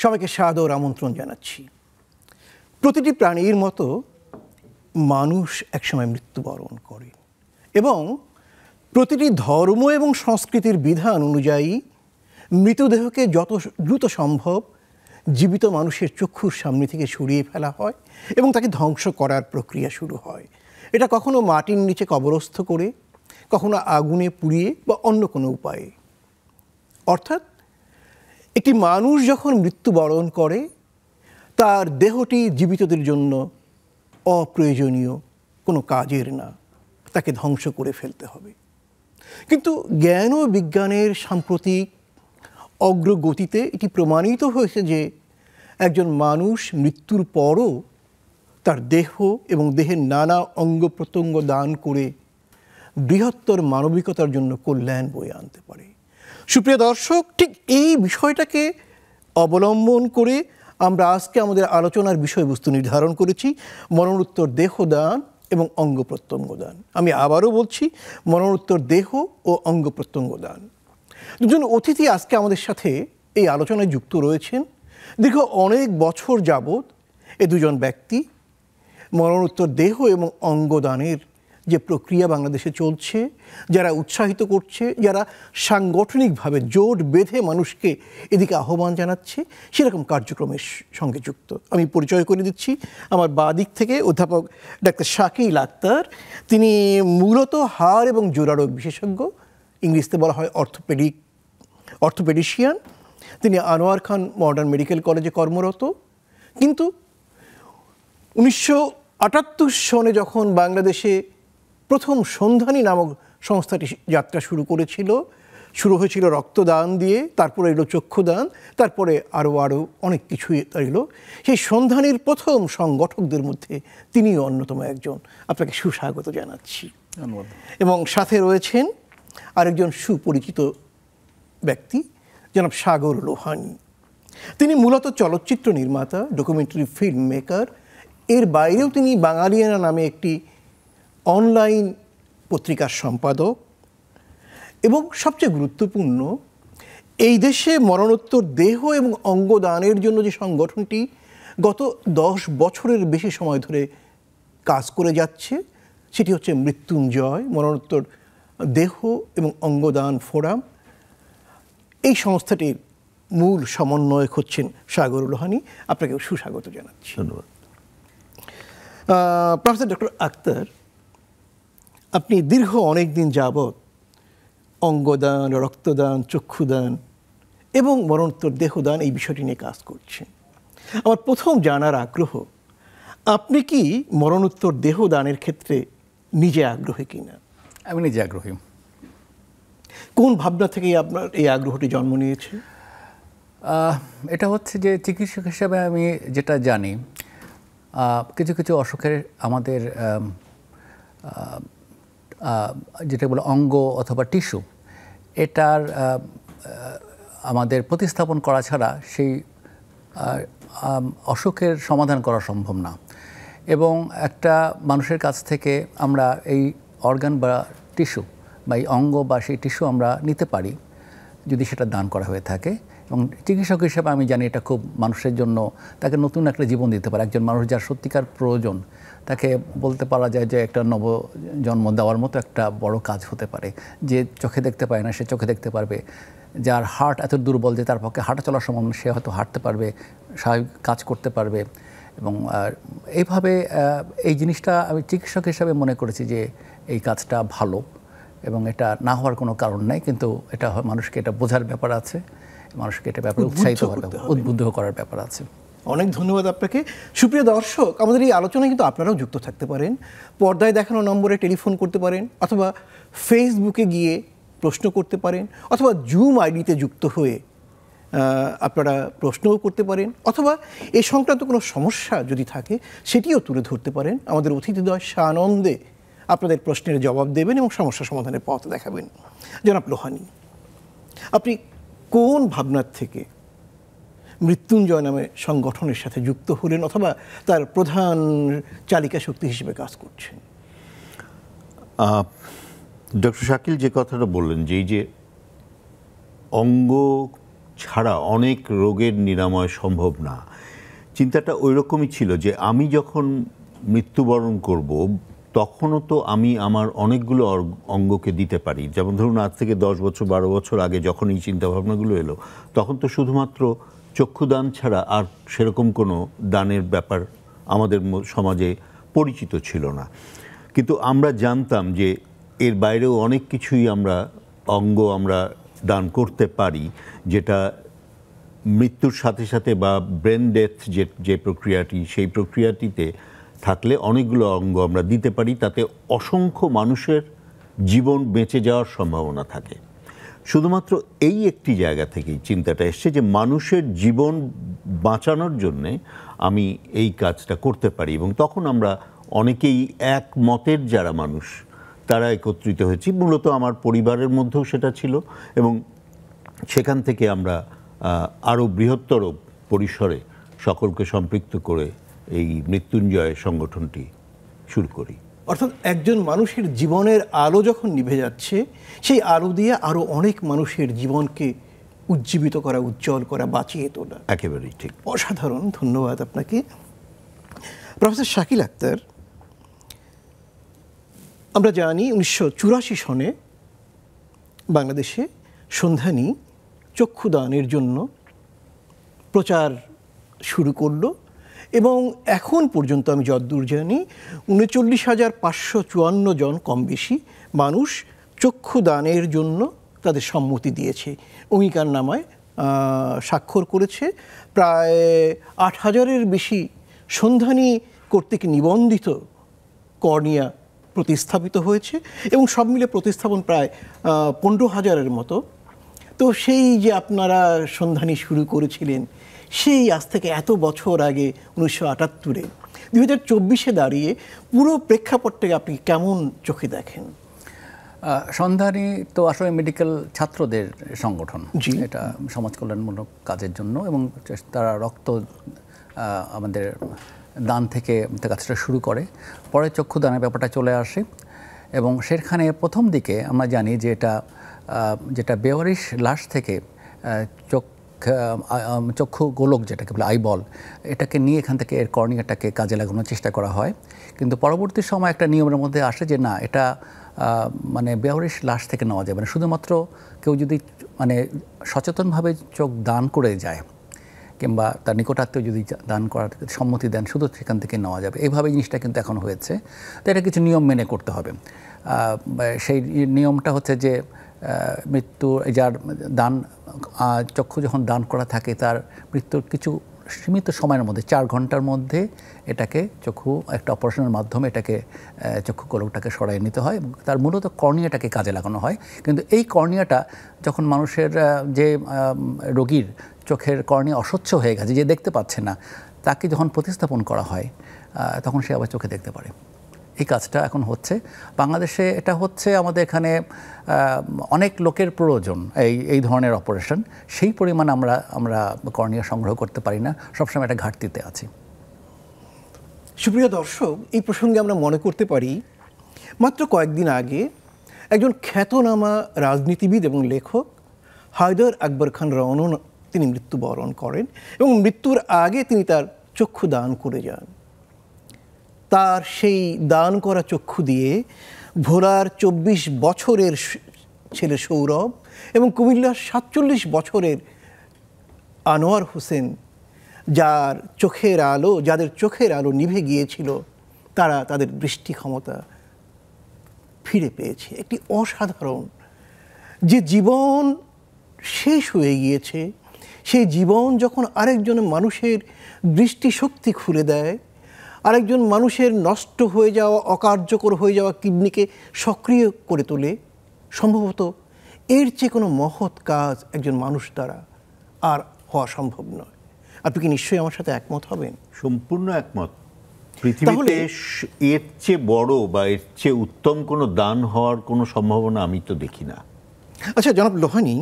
সবাইকে সাদর আমন্ত্রণ জানাচ্ছি। প্রতিটি প্রাণীর মতো মানুষ একসময় মৃত্যুবরণ করে এবং প্রতিটি ধর্ম এবং সংস্কৃতির বিধান অনুযায়ী মৃতদেহকে যত দ্রুত সম্ভব জীবিত মানুষের চক্ষুর সামনে থেকে সরিয়ে ফেলা হয় এবং তাকে ধ্বংস করার প্রক্রিয়া শুরু হয়। এটা কখনো মাটির নিচে কবরস্থ করে, কখনো আগুনে পুড়িয়ে বা অন্য কোনো উপায়ে। অর্থাৎ একটি মানুষ যখন মৃত্যুবরণ করে তার দেহটি জীবিতদের জন্য অপ্রয়োজনীয় কোনো কাজের না, তাকে ধ্বংস করে ফেলতে হবে। কিন্তু জ্ঞান ও বিজ্ঞানের সাম্প্রতিক অগ্রগতিতে এটি প্রমাণিত হয়েছে যে একজন মানুষ মৃত্যুর পরও তার দেহ এবং দেহের নানা অঙ্গ প্রত্যঙ্গ দান করে বৃহত্তর মানবিকতার জন্য কল্যাণ বয়ে আনতে পারে। সুপ্রিয় দর্শক, ঠিক এই বিষয়টাকে অবলম্বন করে আমরা আজকে আমাদের আলোচনার বিষয়বস্তু নির্ধারণ করেছি মরণোত্তর দেহদান এবং অঙ্গ প্রত্যঙ্গ দান। আমি আবারও বলছি, মরণোত্তর দেহ ও অঙ্গ প্রত্যঙ্গ দান। দুজন অতিথি আজকে আমাদের সাথে এই আলোচনায় যুক্ত রয়েছেন। দীর্ঘ অনেক বছর যাবৎ এ দুজন ব্যক্তি মরণোত্তর দেহ এবং অঙ্গদানের যে প্রক্রিয়া বাংলাদেশে চলছে, যারা উৎসাহিত করছে, যারা সাংগঠনিকভাবে জোট বেঁধে মানুষকে এদিকে আহ্বান জানাচ্ছে, সেরকম কার্যক্রমের সঙ্গে যুক্ত। আমি পরিচয় করে দিচ্ছি। আমার বাঁ দিক থেকে অধ্যাপক ডাক্তার শাকিল আক্তার। তিনি মূলত হাড় এবং জোড়ারোগ বিশেষজ্ঞ, ইংরেজিতে বলা হয় অর্থোপেডিশিয়ান। তিনি আনোয়ার খান মডার্ন মেডিকেল কলেজে কর্মরত। কিন্তু 1978 সনে যখন বাংলাদেশে প্রথম সন্ধানী নামক সংস্থাটি যাত্রা শুরু হয়েছিল রক্তদান দিয়ে, তারপরে এলো চক্ষুদান, তারপরে আরও অনেক কিছুই এলো। সেই সন্ধানীর প্রথম সংগঠকদের মধ্যে তিনিও অন্যতম একজন। আপনাকে সুস্বাগত জানাচ্ছি। এবং সাথে রয়েছেন আরেকজন সুপরিচিত ব্যক্তি, জনাব সাগর লোহানী। তিনি মূলত চলচ্চিত্র নির্মাতা, ডকুমেন্টারি ফিল্ম মেকার। এর বাইরেও তিনি বাঙালিয়ানা নামে একটি অনলাইন পত্রিকার সম্পাদক এবং সবচেয়ে গুরুত্বপূর্ণ, এই দেশে মরণোত্তর দেহ এবং অঙ্গদানের জন্য যে সংগঠনটি গত 10 বছরের বেশি সময় ধরে কাজ করে যাচ্ছে, সেটি হচ্ছে মৃত্যুঞ্জয় মরণোত্তর দেহ এবং অঙ্গদান ফোরাম। এই সংস্থাটির মূল সমন্বয়ক হচ্ছেন সাগর লোহানী। আপনাকে সুস্বাগত জানাচ্ছি। ধন্যবাদ। প্রফেসর ডক্টর আক্তার, আপনি দীর্ঘ অনেক দিন যাবৎ অঙ্গদান, রক্তদান, চক্ষুদান এবং মরণোত্তর দেহদান এই বিষয়টি নিয়ে কাজ করছেন। আমার প্রথম জানার আগ্রহ, আপনি কি মরণোত্তর দেহদানের ক্ষেত্রে নিজে আগ্রহী কিনা? আমি নিজে আগ্রহী। কোন ভাবনা থেকেই আপনার এই আগ্রহটি জন্ম নিয়েছে? এটা হচ্ছে যে চিকিৎসক হিসাবে আমি যেটা জানি, কিছু কিছু অসুখের আমাদের যেটা বলে অঙ্গ অথবা টিস্যু, এটার আমাদের প্রতিস্থাপন করা ছাড়া সেই অসুখের সমাধান করা সম্ভব না। এবং একটা মানুষের কাছ থেকে আমরা এই অর্গান বা টিস্যু বা এই অঙ্গ বা সেই টিস্যু আমরা নিতে পারি যদি সেটা দান করা হয়ে থাকে। এবং চিকিৎসক হিসেবে আমি জানি এটা খুব মানুষের জন্য, তাকে নতুন একটা জীবন দিতে পারে। একজন মানুষ যার সত্যিকার প্রয়োজন, তাকে বলতে পারা যায় যে একটা নবজন্ম দেওয়ার মতো একটা বড় কাজ হতে পারে। যে চোখে দেখতে পায় না, সে চোখে দেখতে পারবে। যার হার্ট এত দুর্বল যে তার পক্ষে হাঁটা চলার সম্ভব না, সে হয়তো হাঁটতে পারবে, স্বাভাবিক কাজ করতে পারবে। এবং এইভাবে এই জিনিসটা আমি চিকিৎসক হিসাবে মনে করেছি যে এই কাজটা ভালো এবং এটা না হওয়ার কোনো কারণ নাই। কিন্তু এটা মানুষকে এটা বোঝার ব্যাপার আছে, মানুষকে এটা ব্যাপারে উৎসাহিত উদ্বুদ্ধ করার ব্যাপার আছে। অনেক ধন্যবাদ আপনাকে। সুপ্রিয় দর্শক, আমাদের এই আলোচনায় কিন্তু আপনারাও যুক্ত থাকতে পারেন। পর্দায় দেখানো নম্বরে টেলিফোন করতে পারেন, অথবা ফেসবুকে গিয়ে প্রশ্ন করতে পারেন, অথবা জুম আইডিতে যুক্ত হয়ে আপনারা প্রশ্নও করতে পারেন, অথবা এ সংক্রান্ত কোনো সমস্যা যদি থাকে সেটিও তুলে ধরতে পারেন। আমাদের অতিথিদ্বয় সানন্দে আপনাদের প্রশ্নের জবাব দেবেন এবং সমস্যা সমাধানের পথ দেখাবেন। জনাব লোহানী, আপনি কোন ভাবনার থেকে মৃত্যুঞ্জয় নামে সংগঠনের সাথে যুক্ত হলেন অথবা তার প্রধান চালিকা শক্তি হিসেবে কাজ করছেন? ডক্টর শাকিল যে কথাটা বললেন যে এই যে অঙ্গ ছাড়া অনেক রোগের নিরাময় সম্ভব না। চিন্তাটা ওই রকমই ছিল যে আমি যখন মৃত্যুবরণ করব তখনও তো আমি আমার অনেকগুলো অঙ্গকে দিতে পারি। যেমন ধরুন আজ থেকে 10 বছর 12 বছর আগে যখন এই চিন্তাভাবনাগুলো এলো তখন তো শুধুমাত্র চক্ষুদান ছাড়া আর সেরকম কোনো দানের ব্যাপার আমাদের সমাজে পরিচিত ছিল না। কিন্তু আমরা জানতাম যে এর বাইরেও অনেক কিছুই আমরা দান করতে পারি, যেটা মৃত্যুর সাথে সাথে বা ব্রেন ডেথ যে প্রক্রিয়াটি, সেই প্রক্রিয়াটিতে থাকলে অনেকগুলো অঙ্গ আমরা দিতে পারি, তাতে অসংখ্য মানুষের জীবন বেঁচে যাওয়ার সম্ভাবনা থাকে। শুধুমাত্র এই একটি জায়গা থেকেই চিন্তাটা এসছে যে মানুষের জীবন বাঁচানোর জন্যে আমি এই কাজটা করতে পারি। এবং তখন আমরা অনেকেই এক মতের যারা মানুষ তারা একত্রিত হয়েছি। মূলত আমার পরিবারের মধ্যেও সেটা ছিল এবং সেখান থেকে আমরা আরও বৃহত্তর পরিসরে সকলকে সম্পৃক্ত করে এই মৃত্যুঞ্জয় সংগঠনটি শুরু করি। অর্থাৎ একজন মানুষের জীবনের আলো যখন নিভে যাচ্ছে সেই আলো দিয়ে আরও অনেক মানুষের জীবনকে উজ্জীবিত করা, উজ্জ্বল করা, বাঁচিয়ে তোলা। একেবারেই ঠিক। অসাধারণ, ধন্যবাদ আপনাকে। প্রফেসর শাকিল আক্তার, আমরা জানি 1984 সনে বাংলাদেশে সন্ধানী চক্ষুদানের জন্য প্রচার শুরু করলো এবং এখন পর্যন্ত আমি যতদূর জানি 39,554 জন কম বেশি মানুষ চক্ষুদানের জন্য তাদের সম্মতি দিয়েছে, অঙ্গীকারনামায় স্বাক্ষর করেছে। প্রায় 8,000-এর বেশি সন্ধানী কর্তৃক নিবন্ধিত কর্নিয়া প্রতিস্থাপিত হয়েছে এবং সব মিলে প্রতিস্থাপন প্রায় 15,000-এর মতো। তো সেই যে আপনারা সন্ধানী শুরু করেছিলেন সেই আজ থেকে এত বছর আগে 1978-এ, 2024-এ দাঁড়িয়ে পুরো প্রেক্ষাপটটাকে আপনি কেমন চোখে দেখেন? সন্ধানী তো আসলে মেডিকেল ছাত্রদের সংগঠন, জি। এটা সমাজ কল্যাণমূলক কাজের জন্য এবং তারা রক্ত আমাদের দান থেকে কাজটা শুরু করে। পরে চক্ষুদানের ব্যাপারটা চলে আসে এবং সেখানে প্রথম দিকে আমরা জানি যে যেটা বেওয়ারিশ লাশ থেকে চক্ষু গোলক যেটাকে বলে আইবল, এটাকে নিয়ে এখান থেকে এর কর্নিয়াটাকে কাজে লাগানোর চেষ্টা করা হয়। কিন্তু পরবর্তী সময় একটা নিয়মের মধ্যে আসে যে না, এটা মানে বেওয়ারিশ লাশ থেকে নেওয়া যাবে না, শুধুমাত্র কেউ যদি মানে সচেতনভাবে চোখ দান করে যায় কিংবা তার নিকটাত্মীয় যদি দান করার সম্মতি দেন, শুধু সেখান থেকে নেওয়া যাবে। এইভাবে জিনিসটা কিন্তু এখন হয়েছে। তো এটা কিছু নিয়ম মেনে করতে হবে। সেই নিয়মটা হচ্ছে যে যার দান চক্ষু যখন দান করা থাকে তার মৃত্যুর কিছু সীমিত সময়ের মধ্যে 4 ঘন্টার মধ্যে এটাকে চক্ষু একটা অপারেশনের মাধ্যমে এটাকে চক্ষু গোলকটাকে সরাই নিতে হয় এবং তার মূলত কর্নিয়াটাকে কাজে লাগানো হয়। কিন্তু এই কর্নিয়াটা যখন মানুষের যে রোগীর চোখের কর্নিয়া অস্বচ্ছ হয়ে গেছে, যে দেখতে পাচ্ছে না, তাকে যখন প্রতিস্থাপন করা হয় তখন সে আবার চোখে দেখতে পারে। এই কাজটা এখন হচ্ছে বাংলাদেশে। এটা হচ্ছে আমাদের এখানে অনেক লোকের প্রয়োজন এই ধরনের অপারেশন, সেই পরিমাণ আমরা কর্নিয়া সংগ্রহ করতে পারি না, সবসময় একটা ঘাটতিতে আছি। সুপ্রিয় দর্শক, এই প্রসঙ্গে আমরা মনে করতে পারি মাত্র কয়েকদিন আগে একজন খ্যাতনামা রাজনীতিবিদ এবং লেখক হায়দার আকবর খান রওনন তিনি মৃত্যুবরণ করেন এবং মৃত্যুর আগে তিনি তার চক্ষু দান করে যান। তার সেই দান করা চক্ষু দিয়ে ভোলার 24 বছরের ছেলে সৌরভ এবং কুমিল্লার 47 বছরের আনোয়ার হোসেন, যাদের চোখের আলো নিভে গিয়েছিল, তারা তাদের দৃষ্টি ক্ষমতা ফিরে পেয়েছে। একটি অসাধারণ, যে জীবন শেষ হয়ে গিয়েছে সেই জীবন যখন আরেকজন মানুষের দৃষ্টিশক্তি খুলে দেয়, আরেকজন মানুষের নষ্ট হয়ে যাওয়া, অকার্যকর হয়ে যাওয়া কিডনিকে সক্রিয় করে তোলে, সম্ভবত এর চেয়ে কোনো মহৎ কাজ একজন মানুষ দ্বারা আর হওয়া সম্ভব নয়। আপনি কি নিশ্চয়ই আমার সাথে একমত হবেন? সম্পূর্ণ একমত। পৃথিবীতে এর চেয়ে বড় বা এর চেয়ে উত্তম কোনো দান হওয়ার কোনো সম্ভাবনা আমি তো দেখি না। আচ্ছা জনাব লোহানী,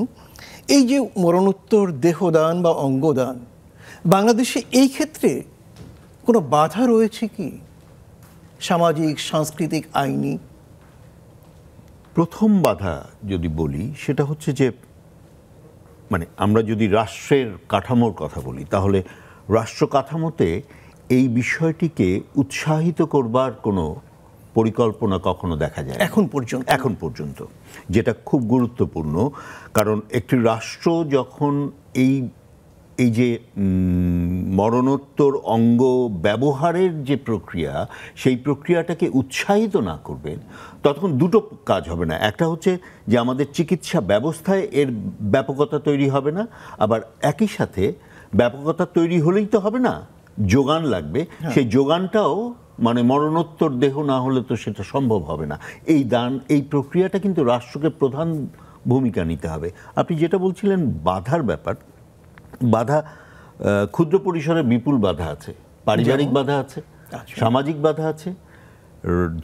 এই যে মরণোত্তর দেহদান বা অঙ্গদান, বাংলাদেশে এই ক্ষেত্রে কোনো বাধা রয়েছে কি, সামাজিক, সাংস্কৃতিক, আইনি? প্রথম বাধা যদি বলি সেটা হচ্ছে যে মানে আমরা যদি রাষ্ট্রের কাঠামোর কথা বলি, তাহলে রাষ্ট্র কাঠামোতে এই বিষয়টিকে উৎসাহিত করবার কোনো পরিকল্পনা কখনো দেখা যায় এখন পর্যন্ত, যেটা খুব গুরুত্বপূর্ণ। কারণ একটি রাষ্ট্র যখন এই যে মরণোত্তর অঙ্গ ব্যবহারের যে প্রক্রিয়া, সেই প্রক্রিয়াটাকে উৎসাহিত না করবেন, তখন দুটো কাজ হবে না। একটা হচ্ছে যে আমাদের চিকিৎসা ব্যবস্থায় এর ব্যাপকতা তৈরি হবে না, আবার একই সাথে ব্যাপকতা তৈরি হলেই তো হবে না, যোগান লাগবে। সেই যোগানটাও মানে মরণোত্তর দেহ না হলে তো সেটা সম্ভব হবে না। এই প্রক্রিয়াটা কিন্তু রাষ্ট্রকে প্রধান ভূমিকা নিতে হবে। আপনি যেটা বলছিলেন বাধার ব্যাপার, বাধা ক্ষুদ্র পরিসরে বিপুল বাধা আছে, পারিবারিক বাধা আছে, সামাজিক বাধা আছে,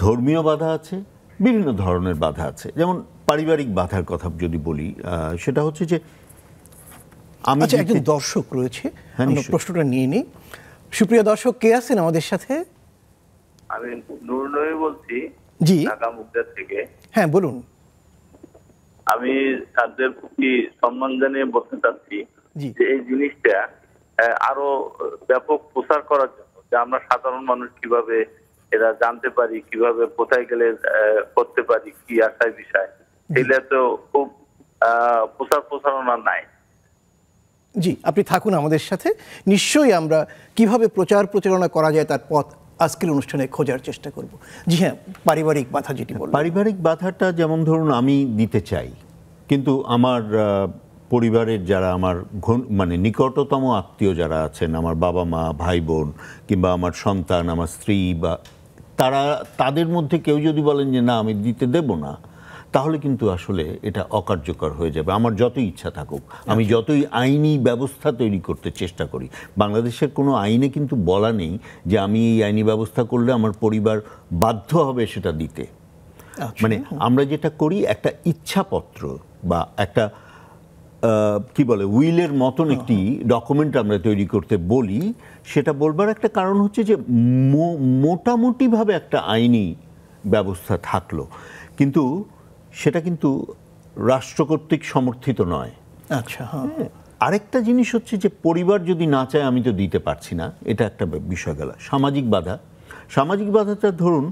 ধর্মীয় বাধা আছে, বিভিন্ন ধরনের বাধা আছে। যেমন পারিবারিক বাধার কথা যদি বলি, সেটা হচ্ছে যে একজন দর্শক রয়েছে, প্রশ্নটা নিয়ে নিই। সুপ্রিয় দর্শক, কে আছেন আমাদের সাথে? আমি নূর নবী বলছি, জি, ঢাকা মুগদা থেকে। হ্যাঁ, বলুন। আমি তাদের প্রতি সম্মান জানিয়ে বলতে চাচ্ছি যে এই জিনিসটা আরো ব্যাপক প্রচার করার জন্য, যে আমরা সাধারণ মানুষ কিভাবে এরা জানতে পারি, কিভাবে কোথায় গেলে করতে পারি, কি আশায় বিষয়, সেটা তো খুব প্রচারণা নাই। জি, আপনি থাকুন আমাদের সাথে। নিশ্চয়ই আমরা কিভাবে প্রচারণা করা যায় তার পথ আজকের অনুষ্ঠানে খোঁজার চেষ্টা করব। জি হ্যাঁ, পারিবারিক বাধা যেটি বললেন। পারিবারিক বাধাটা যেমন ধরুন আমি দিতে চাই, কিন্তু আমার পরিবারের যারা আমার মানে নিকটতম আত্মীয় যারা আছেন, আমার বাবা মা, ভাই বোন, কিংবা আমার সন্তান, আমার স্ত্রী, বা তাদের মধ্যে কেউ যদি বলেন যে না আমি দিতে দেব না, তাহলে কিন্তু আসলে এটা অকার্যকর হয়ে যাবে। আমার যতই ইচ্ছা থাকুক, আমি যতই আইনি ব্যবস্থা তৈরি করতে চেষ্টা করি, বাংলাদেশের কোনো আইনে কিন্তু বলা নেই যে আমি এই আইনি ব্যবস্থা করলে আমার পরিবার বাধ্য হবে সেটা দিতে। মানে আমরা যেটা করি, একটা ইচ্ছাপত্র বা একটা কি বলে উইলের মতন একটি ডকুমেন্ট আমরা তৈরি করতে বলি। সেটা বলবার একটা কারণ হচ্ছে যে মোটামুটিভাবে একটা আইনি ব্যবস্থা থাকলো, কিন্তু সেটা কিন্তু রাষ্ট্র কর্তৃক সমর্থিত নয়। আচ্ছা, আরেকটা জিনিস হচ্ছে যে পরিবার যদি না চায় আমি তো দিতে পারছি না, এটা একটা বিষয় গেল। সামাজিক বাধাটা ধরুন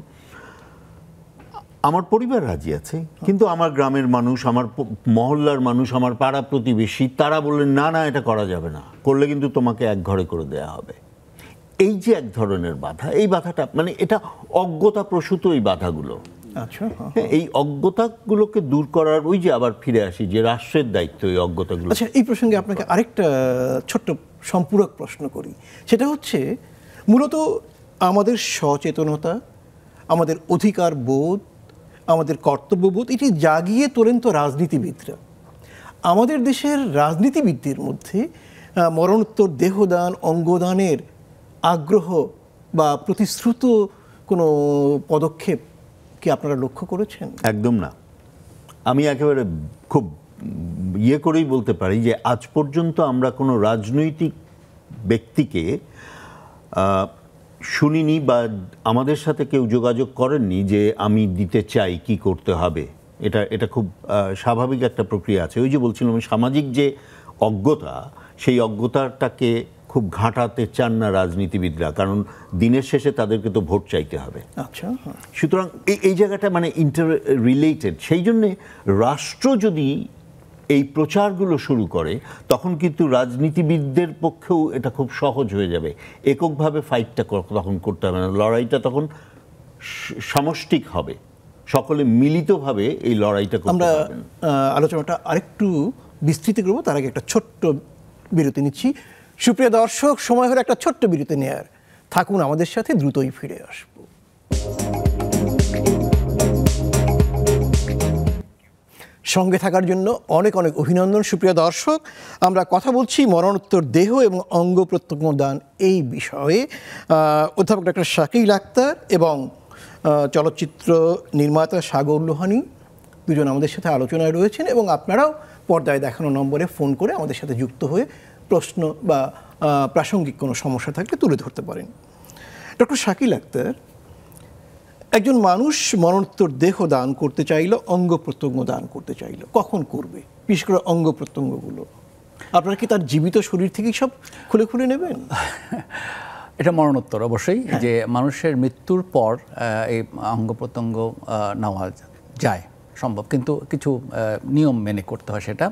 আমার পরিবার রাজি আছে, কিন্তু আমার গ্রামের মানুষ, আমার মহল্লার মানুষ, আমার পাড়া প্রতিবেশী, তারা বললেন না না এটা করা যাবে না, করলে কিন্তু তোমাকে এক ঘরে করে দেয়া হবে। এই যে এক ধরনের বাধা, এই বাধাটা মানে এটা অজ্ঞতা প্রসূত এই বাধাগুলো। আচ্ছা, এই অজ্ঞতাগুলোকে দূর করার, ওই যে আবার ফিরে আসি যে রাষ্ট্রের দায়িত্ব এই অজ্ঞতাগুলো। আচ্ছা, এই প্রসঙ্গে আপনাকে আরেকটা ছোট্ট সম্পূরক প্রশ্ন করি। সেটা হচ্ছে মূলত আমাদের সচেতনতা, আমাদের অধিকার বোধ, আমাদের কর্তব্যবোধ, এটি জাগিয়ে তোলেন তো রাজনীতিবিদরা। আমাদের দেশের রাজনীতিবিদদের মধ্যে মরণোত্তর দেহদান, অঙ্গদানের আগ্রহ বা প্রতিশ্রুত কোনো পদক্ষেপ কি আপনারা লক্ষ্য করেছেন? একদম না। আমি একেবারে খুব করেই বলতে পারি যে আজ পর্যন্ত আমরা কোনো রাজনৈতিক ব্যক্তিকে শুনিনি বা আমাদের সাথে কেউ যোগাযোগ করেননি যে আমি দিতে চাই, কি করতে হবে। এটা খুব স্বাভাবিক একটা প্রক্রিয়া আছে। ওই যে বলছিলাম সামাজিক যে অজ্ঞতা, সেই অজ্ঞতাটাকে খুব ঘাঁটাতে চান না রাজনীতিবিদরা, কারণ দিনের শেষে তাদেরকে তো ভোট চাইতে হবে। আচ্ছা, সুতরাং এই জায়গাটা মানে ইন্টার রিলেটেড। সেই জন্যে রাষ্ট্র যদি এই প্রচারগুলো শুরু করে, তখন কিন্তু রাজনীতিবিদদের পক্ষেও এটা খুব সহজ হয়ে যাবে। এককভাবে ফাইটটা তখন করতে হবে না, লড়াইটা তখন সামষ্টিক হবে, সকলে মিলিতভাবে এই লড়াইটা করতে পারবেন। আমরা আলোচনাটা আরেকটু বিস্তৃত করব, তার আগে একটা ছোট্ট বিরতি নিচ্ছি। সুপ্রিয় দর্শক, সময় হলো একটা ছোট্ট বিরতি নেয়ার। থাকুন আমাদের সাথে, দ্রুতই ফিরে আসব। সঙ্গে থাকার জন্য অনেক অনেক অভিনন্দন। সুপ্রিয় দর্শক, আমরা কথা বলছি মরণোত্তর দেহ এবং অঙ্গ প্রত্যঙ্গ দান এই বিষয়ে। অধ্যাপক ডক্টর শাকিল আক্তার এবং চলচ্চিত্র নির্মাতা সাগর লোহানী দুজন আমাদের সাথে আলোচনায় রয়েছেন, এবং আপনারাও পর্দায় দেখানো নম্বরে ফোন করে আমাদের সাথে যুক্ত হয়ে প্রশ্ন বা প্রাসঙ্গিক কোনো সমস্যা থাকলে তুলে ধরতে পারেন। ডক্টর শাকিল আক্তার, একজন মানুষ মরণোত্তর দেহ দান করতে চাইল, অঙ্গ প্রত্যঙ্গ দান করতে চাইল, কখন করবে? বিশেষ করে অঙ্গ প্রত্যঙ্গগুলো। আপনারা কি তার জীবিত শরীর থেকেই সব খুলে খুলে নেবেন? এটা মরণোত্তর অবশ্যই, যে মানুষের মৃত্যুর পর এই অঙ্গ প্রত্যঙ্গ নেওয়া যায়, সম্ভব, কিন্তু কিছু নিয়ম মেনে করতে হয়। সেটা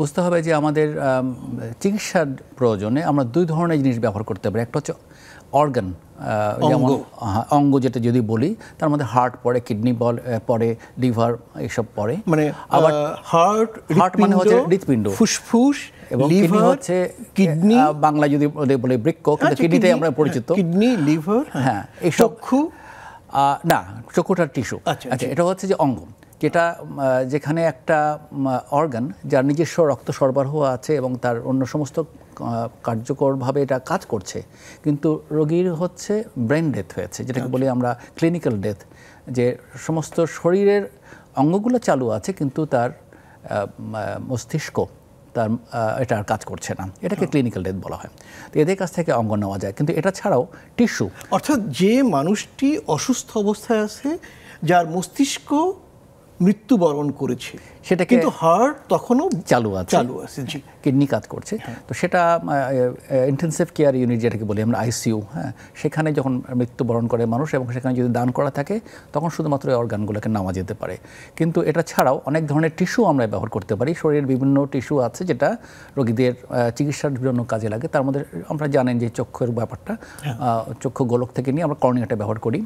বুঝতে হবে যে আমাদের চিকিৎসার প্রয়োজনে আমরা দুই ধরনের জিনিস ব্যবহার করতে পারি। একটা হচ্ছে অর্গান, যেমন অঙ্গ যেটা যদি বলি, তার মধ্যে হার্ট পড়ে, কিডনি পড়ে, লিভার এইসব পড়ে। মানে আবার হার্ট মানে হচ্ছে হৃৎপিণ্ড, ফুসফুস, এবং কিডনি হচ্ছে কিডনি, বাংলা যদি বলে বৃক্ক, কিন্তু কিডনিতে আমরা পরিচিত। কিডনি, লিভার, হ্যাঁ, এই চক্ষু না, চক্ষুটার টিস্যু। আচ্ছা, এটা হচ্ছে যে অঙ্গ, যেটা যেখানে একটা অর্গান যার নিজস্ব রক্ত সরবরাহ আছে এবং তার অন্য সমস্ত কার্যকরভাবে এটা কাজ করছে, কিন্তু রোগীর হচ্ছে ব্রেন ডেথ হয়েছে, যেটাকে বলি আমরা ক্লিনিক্যাল ডেথ, যে সমস্ত শরীরের অঙ্গগুলো চালু আছে কিন্তু তার মস্তিষ্ক তার এটা আর কাজ করছে না, এটাকে ক্লিনিক্যাল ডেথ বলা হয়। তো এদের কাছ থেকে অঙ্গ নেওয়া যায়, কিন্তু এটা ছাড়াও টিস্যু, অর্থাৎ যে মানুষটি অসুস্থ অবস্থায় আছে, যার মস্তিষ্ক মৃত্যুবরণ করেছে, সেটা কিন্তু হার্ট তখনও চালু আছে, জি, কিডনি কাজ করছে, তো সেটা ইন্টেনসিভ কেয়ার ইউনিট যেটাকে বলি আমরা, আইসিইউ, হ্যাঁ, সেখানে যখন মৃত্যুবরণ করে মানুষ এবং সেখানে যদি দান করা থাকে, তখন শুধুমাত্র এই অর্গানগুলোকে নেওয়া যেতে পারে। কিন্তু এটা ছাড়াও অনেক ধরনের টিস্যু আমরা ব্যবহার করতে পারি। শরীরের বিভিন্ন টিস্যু আছে যেটা রোগীদের চিকিৎসার জন্য কাজে লাগে। তার মধ্যে আমরা জানেন যে চক্ষুর ব্যাপারটা, চক্ষু গোলক থেকে নিয়ে আমরা কর্নিয়াটা ব্যবহার করি,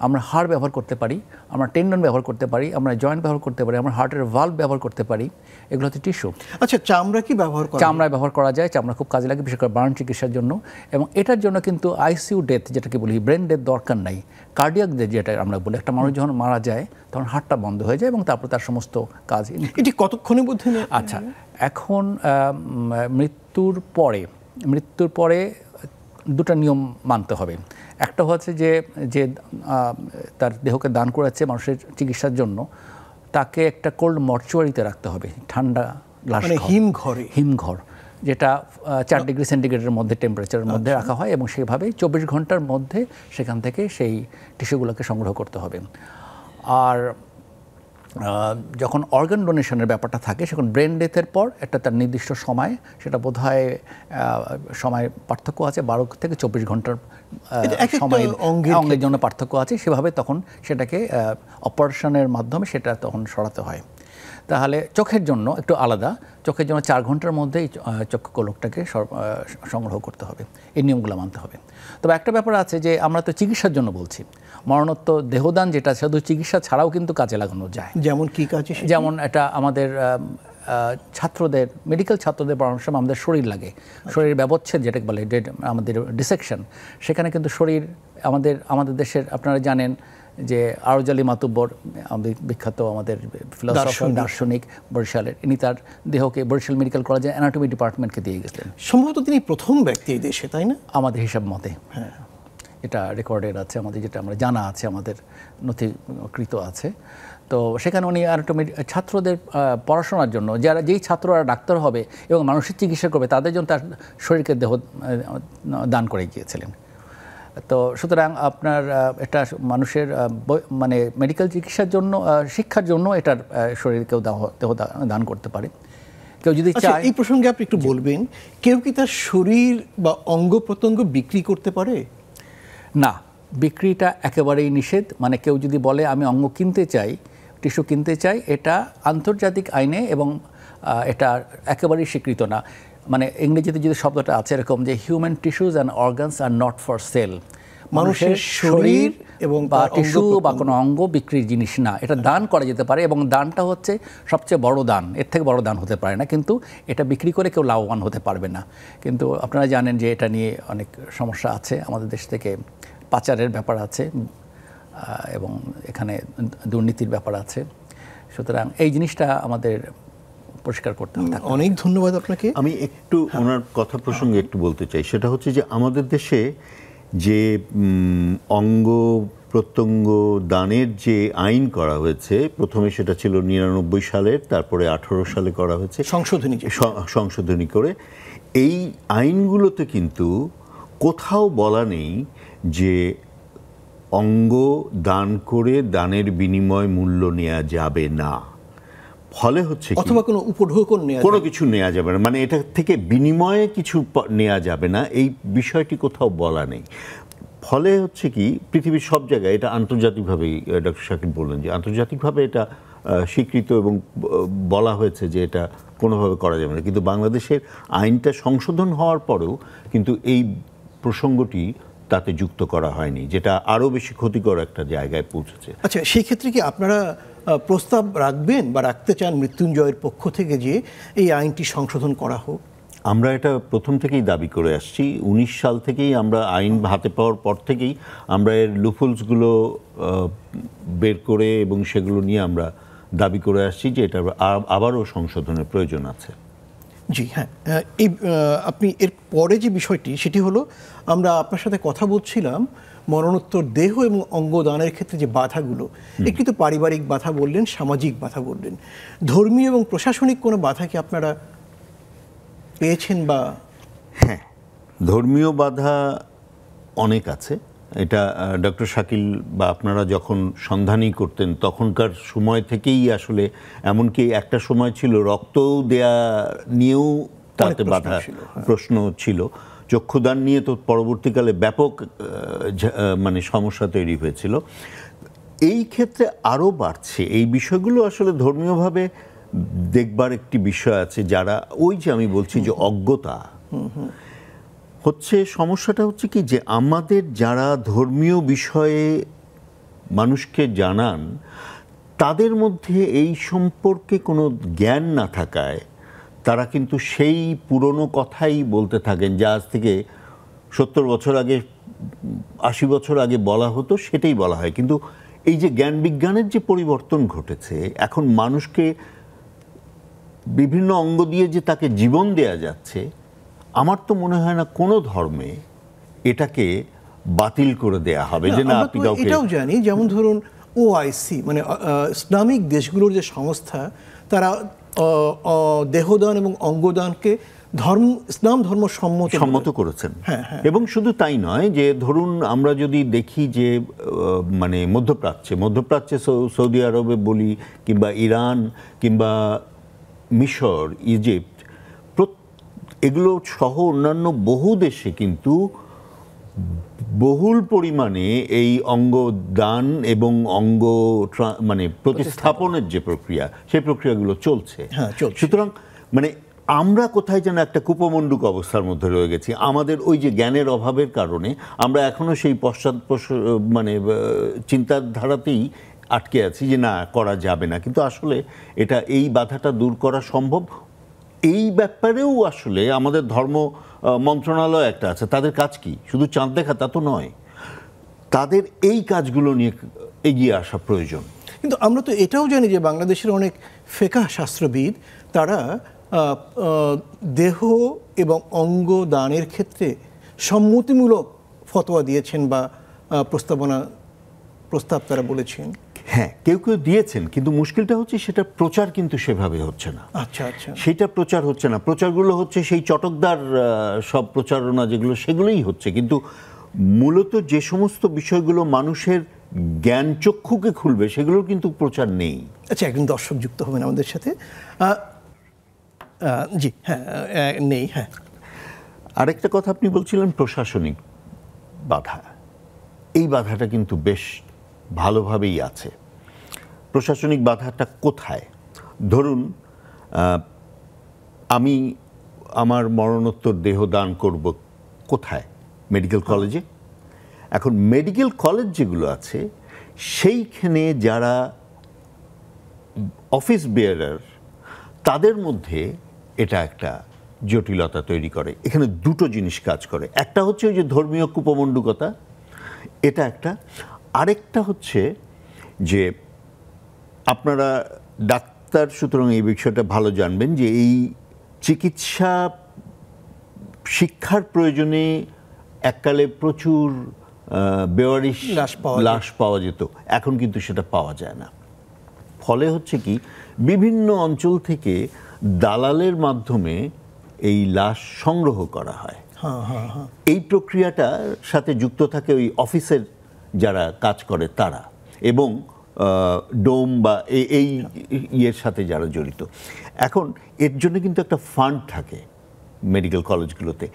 আমরা হাড় ব্যবহার করতে পারি, আমরা টেন্ডন ব্যবহার করতে পারি, আমরা জয়েন্ট ব্যবহার করতে পারি, আমরা হার্টের ভালভ ব্যবহার করতে পারি, এগুলো হচ্ছে টিস্যু। আচ্ছা, চামড়া কি ব্যবহার করা? চামড়ায় ব্যবহার করা যায়, চামড়া খুব কাজে লাগে, বিশেষ করে বার্ন চিকিৎসার জন্য। এবং এটার জন্য কিন্তু আইসিইউ ডেথ যেটাকে বলি, ব্রেন ডেথ দরকার নাই, কার্ডিয়াক ডেথ যেটা আমরা বলি, একটা মানুষ যখন মারা যায় তখন হার্টটা বন্ধ হয়ে যায় এবং তারপর তার সমস্ত কাজ। এটি কতক্ষণের মধ্যে? আচ্ছা, এখন মৃত্যুর পরে দুটো নিয়ম মানতে হবে। একটা হচ্ছে যে তার দেহকে দান করেছে মানুষের চিকিৎসার জন্য, তাকে একটা কোল্ড মর্চুয়ারিতে রাখতে হবে, ঠান্ডা গ্লাস, হিমঘর, যেটা 4 ডিগ্রি সেন্টিগ্রেডের মধ্যে টেম্পারেচারের মধ্যে রাখা হয়, এবং সেভাবে 24 ঘন্টার মধ্যে সেখান থেকে সেই টিস্যুগুলোকে সংগ্রহ করতে হবে। আর যখন অর্গান ডোনেশনের ব্যাপারটা থাকে, সেখন ব্রেন ডেথের পর একটা তার নির্দিষ্ট সময়, সেটা বোধহয় সময় পার্থক্য আছে, 12 থেকে 24 ঘন্টার সময় অঙ্গের জন্য পার্থক্য আছে, সেভাবে তখন সেটাকে অপারেশনের মাধ্যমে সেটা তখন সরাতে হয়। তাহলে চোখের জন্য একটু আলাদা, চোখের জন্য 4 ঘন্টার মধ্যেই চক্ষু গোলকটাকে সংগ্রহ করতে হবে, এই নিয়মগুলো মানতে হবে। তবে একটা ব্যাপার আছে যে আমরা তো চিকিৎসার জন্য বলছি, মরণোত্তর দেহদান যেটা শুধু চিকিৎসা ছাড়াও কিন্তু কাজে লাগানো যায়। যেমন কি কাজে? যেমন এটা আমাদের ছাত্রদের, মেডিকেল ছাত্রদের পড়ানোর সময় আমাদের শরীর লাগে, শরীর ব্যবচ্ছেদ যেটাকে বলে, আমাদের ডিসেকশন, সেখানে কিন্তু শরীর আমাদের দেশের, আপনারা জানেন যে আরজালি মাতুব্বর, আমাদের বিখ্যাত আমাদের ফিলোসফার, দার্শনিক বরিশালের, ইনি তার দেহকে বরিশাল মেডিকেল কলেজের অ্যানাটমি ডিপার্টমেন্টকে দিয়ে গেছিলেন। সম্ভবত তিনি প্রথম ব্যক্তি এই দেশে, তাই না? আমাদের হিসাব মতে, হ্যাঁ, এটা রেকর্ডের আছে আমাদের, যেটা আমরা জানা আছে, আমাদের নথিকৃত আছে। তো সেখানে উনি অ্যানাটমি ছাত্রদের পড়াশোনার জন্য, যেই ছাত্ররা ডাক্তার হবে এবং মানুষের চিকিৎসা করবে, তাদের জন্য তার শরীরকে দেহ দান করে গিয়েছিলেন। তো সুতরাং আপনার এটা মানুষের মানে মেডিকেল চিকিৎসার জন্য, শিক্ষার জন্য এটার শরীরকেও দেহ দান করতে পারে কেউ যদি চায়। এই প্রসঙ্গে আপনি একটু বলবেন, কেউ কি তার শরীর বা অঙ্গ প্রত্যঙ্গ বিক্রি করতে পারে? না, বিক্রিটা একেবারেই নিষেধ। মানে কেউ যদি বলে আমি অঙ্গ কিনতে চাই, টিস্যু কিনতে চাই, এটা আন্তর্জাতিক আইনে এবং এটা একেবারেই স্বীকৃত না। মানে ইংরেজিতে যদি শব্দটা আছে এরকম যে human tissues and organs are not for sale, মানুষের শরীর এবং বা টিস্যু বা কোনো অঙ্গ বিক্রির জিনিস না, এটা দান করা যেতে পারে এবং দানটা হচ্ছে সবচেয়ে বড় দান, এর থেকে বড় দান হতে পারে না, কিন্তু এটা বিক্রি করে কেউ লাভবান হতে পারবে না। কিন্তু আপনারা জানেন যে এটা নিয়ে অনেক সমস্যা আছে, আমাদের দেশ থেকে পাচারের ব্যাপার আছে এবং এখানে দুর্নীতির ব্যাপার আছে। সুতরাং এই জিনিসটা আমাদের পরিষ্কার করতে হবে। অনেক ধন্যবাদ আপনাকে। আমি একটু ওনার কথা প্রসঙ্গে একটু বলতে চাই, সেটা হচ্ছে যে আমাদের দেশে যে অঙ্গ প্রত্যঙ্গ দানের যে আইন করা হয়েছে, প্রথমে সেটা ছিল 99 সালের, তারপরে 18 সালে করা হয়েছে সংশোধনী করে। এই আইনগুলোতে কিন্তু কোথাও বলা নেই যে অঙ্গ দান করে দানের বিনিময় মূল্য নেওয়া যাবে না। ফলে হচ্ছে অথবা কোনো উপঢৌকন নেওয়া কোনো কিছু নেওয়া যাবে না, মানে এটা থেকে বিনিময়ে কিছু নেওয়া যাবে না, এই বিষয়টি কোথাও বলা নেই। ফলে হচ্ছে কি পৃথিবীর সব জায়গায় এটা আন্তর্জাতিকভাবেই, ডক্টর শাকিল বললেন যে আন্তর্জাতিকভাবে এটা স্বীকৃত এবং বলা হয়েছে যে এটা কোনোভাবে করা যাবে না, কিন্তু বাংলাদেশের আইনটা সংশোধন হওয়ার পরেও কিন্তু এই প্রসঙ্গটি তাতে যুক্ত করা হয়নি, যেটা আরও বেশি ক্ষতিকর একটা জায়গায় পৌঁছেছে। আচ্ছা, সেই ক্ষেত্রে কি আপনারা প্রস্তাব রাখবেন বা রাখতে চান মৃত্যুঞ্জয়ের পক্ষ থেকে যে এই আইনটি সংশোধন করা হোক? আমরা এটা প্রথম থেকেই দাবি করে আসছি, 19 সাল থেকেই আমরা আইন হাতে পাওয়ার পর থেকেই আমরা এর লুফুলসগুলো বের করে এবং সেগুলো নিয়ে আমরা দাবি করে আসছি যে এটা আবারও সংশোধনের প্রয়োজন আছে। জি হ্যাঁ, এই আপনি এর পরে যে বিষয়টি সেটি হলো, আমরা আপনার সাথে কথা বলছিলাম মরণোত্তর দেহ এবং অঙ্গদানের ক্ষেত্রে যে বাধাগুলো, একটি তো পারিবারিক বাধা বললেন, সামাজিক বাধা বললেন, ধর্মীয় এবং প্রশাসনিক কোনো বাধা কি আপনারা পেয়েছেন? বা হ্যাঁ, ধর্মীয় বাধা অনেক আছে। এটা ডক্টর শাকিল বা আপনারা যখন সন্ধানী করতেন তখনকার সময় থেকেই আসলে, এমনকি একটা সময় ছিল রক্ত দেয়া নিয়েও তাতে বাধা, প্রশ্ন ছিল। চক্ষুদান নিয়ে তো পরবর্তীকালে ব্যাপক মানে সমস্যা তৈরি হয়েছিল। এই ক্ষেত্রে আরও বাড়ছে এই বিষয়গুলো। আসলে ধর্মীয়ভাবে দেখবার একটি বিষয় আছে, যারা ওই যে আমি বলছি যে অজ্ঞতা হচ্ছে, সমস্যাটা হচ্ছে কি যে আমাদের যারা ধর্মীয় বিষয়ে মানুষকে জানান তাদের মধ্যে এই সম্পর্কে কোনো জ্ঞান না থাকায় তারা কিন্তু সেই পুরনো কথাই বলতে থাকেন, যা আজ থেকে 70 বছর আগে 80 বছর আগে বলা হতো সেটাই বলা হয়। কিন্তু এই যে জ্ঞান বিজ্ঞানের যে পরিবর্তন ঘটেছে, এখন মানুষকে বিভিন্ন অঙ্গ দিয়ে যে তাকে জীবন দেয়া যাচ্ছে, আমার তো মনে হয় না কোনো ধর্মে এটাকে বাতিল করে দেয়া হবে যে না আপনি কাউকে। এটাও জানি, যেমন ধরুন ওআইসি মানে ইসলামিক দেশগুলোর যে সংস্থা, তারা দেহদান এবং অঙ্গদানকে ইসলাম ধর্ম সম্মত করেছেন। এবং শুধু তাই নয়, যে ধরুন আমরা যদি দেখি যে মানে মধ্যপ্রাচ্যে সৌদি আরবে বলি, কিংবা ইরান, কিংবা মিশর, ইজিপ্ট, এগুলো সহ অন্যান্য বহু দেশে কিন্তু বহুল পরিমাণে এই অঙ্গদান এবং অঙ্গ মানে প্রতিস্থাপনের যে প্রক্রিয়া, সেই প্রক্রিয়াগুলো চলছে। সুতরাং মানে আমরা কোথায় যেন একটা কুপমণ্ডুক অবস্থার মধ্যে রয়ে গেছি। আমাদের ওই যে জ্ঞানের অভাবের কারণে আমরা এখনো সেই মানে চিন্তাধারাতেই আটকে আছি যে না করা যাবে না। কিন্তু আসলে এটা, এই বাধাটা দূর করা সম্ভব। এই ব্যাপারেও আসলে আমাদের ধর্ম মন্ত্রণালয় একটা আছে, তাদের কাজ কি শুধু চাঁদ দেখা তা তো নয়, তাদের এই কাজগুলো নিয়ে এগিয়ে আসা প্রয়োজন। কিন্তু আমরা তো এটাও জানি যে বাংলাদেশের অনেক ফিকহ শাস্ত্রবিদ তারা দেহ এবং অঙ্গ দানের ক্ষেত্রে সম্মতিমূলক ফতোয়া দিয়েছেন বা প্রস্তাব তারা বলেছেন। হ্যাঁ, কেউ কেউ দিয়েছেন, কিন্তু মুশকিলটা হচ্ছে সেটা প্রচার কিন্তু সেভাবে হচ্ছে না। আচ্ছা আচ্ছা, সেটা প্রচার হচ্ছে না। প্রচারগুলো হচ্ছে সেই চটকদার সব প্রচারণা যেগুলো, সেগুলোই হচ্ছে। কিন্তু মূলত যে সমস্ত বিষয়গুলো মানুষের জ্ঞান চক্ষুকে খুলবে সেগুলোর কিন্তু প্রচার নেই। আচ্ছা, একজন দর্শক যুক্ত হবেন আমাদের সাথে। জি হ্যাঁ, নেই। হ্যাঁ, আরেকটা কথা আপনি বলছিলেন প্রশাসনিক বাধা। এই বাধাটা কিন্তু বেশ ভালোভাবেই আছে। প্রশাসনিক বাধাটা কোথায়? ধরুন আমি আমার মরণোত্তর দেহ দান করব কোথায়? মেডিকেল কলেজে। এখন মেডিকেল কলেজ যেগুলো আছে সেইখানে যারা অফিস বেয়ারার, তাদের মধ্যে এটা একটা জটিলতা তৈরি করে। এখানে দুটো জিনিস কাজ করে। একটা হচ্ছে ওই যে ধর্মীয় কুপমণ্ডুকতা, এটা একটা। আরেকটা হচ্ছে যে আপনারা ডাক্তার, সুতরাং এই বিষয়টা ভালো জানবেন যে এই চিকিৎসা শিক্ষার প্রয়োজনে এককালে প্রচুর বেওয়ারিশ লাশ পাওয়া যেত, এখন কিন্তু সেটা পাওয়া যায় না। ফলে হচ্ছে কি, বিভিন্ন অঞ্চল থেকে দালালের মাধ্যমে এই লাশ সংগ্রহ করা হয়। এই প্রক্রিয়াটার সাথে যুক্ত থাকে ওই অফিসের যারা কাজ করে তারা, এবং ডোম বা এই ইয়ের সাথে যারা জড়িত। এখন এর জন্য কিন্তু একটা ফান্ড থাকে মেডিকেল কলেজগুলোতে।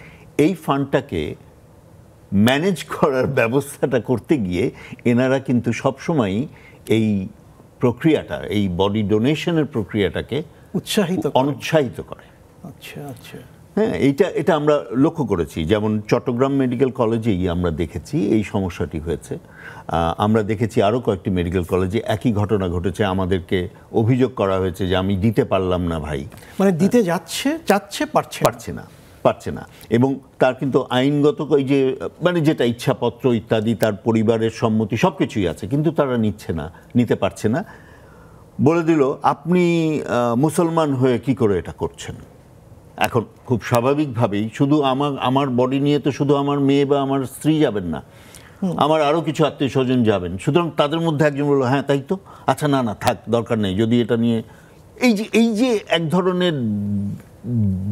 এই ফান্ডটাকে ম্যানেজ করার ব্যবস্থাটা করতে গিয়ে এনারা কিন্তু সবসময়ই এই প্রক্রিয়াটা, এই বডি ডোনেশনের প্রক্রিয়াটাকে অনুৎসাহিত করে। আচ্ছা আচ্ছা, হ্যাঁ, এটা আমরা লক্ষ্য করেছি। যেমন চট্টগ্রাম মেডিকেল কলেজেই আমরা দেখেছি এই সমস্যাটি হয়েছে। আমরা দেখেছি আরও কয়েকটি মেডিকেল কলেজে একই ঘটনা ঘটেছে। আমাদেরকে অভিযোগ করা হয়েছে যে আমি দিতে পারলাম না ভাই, মানে দিতে চাচ্ছে পারছে না, এবং তার কিন্তু আইনগত ওই যে মানে যেটা ইচ্ছাপত্র ইত্যাদি, তার পরিবারের সম্মতি সব কিছুই আছে, কিন্তু তারা নিতে পারছে না। বলে দিল আপনি মুসলমান হয়ে কি করে এটা করছেন। এখন খুব স্বাভাবিকভাবেই শুধু আমার বডি নিয়ে তো শুধু আমার মেয়ে বা আমার স্ত্রী যাবেন না, আমার আরও কিছু আত্মীয় স্বজন যাবেন। সুতরাং তাদের মধ্যে একজন বললো হ্যাঁ তাই তো, আচ্ছা না থাক, দরকার নেই, যদি এটা নিয়ে এই যে এক ধরনের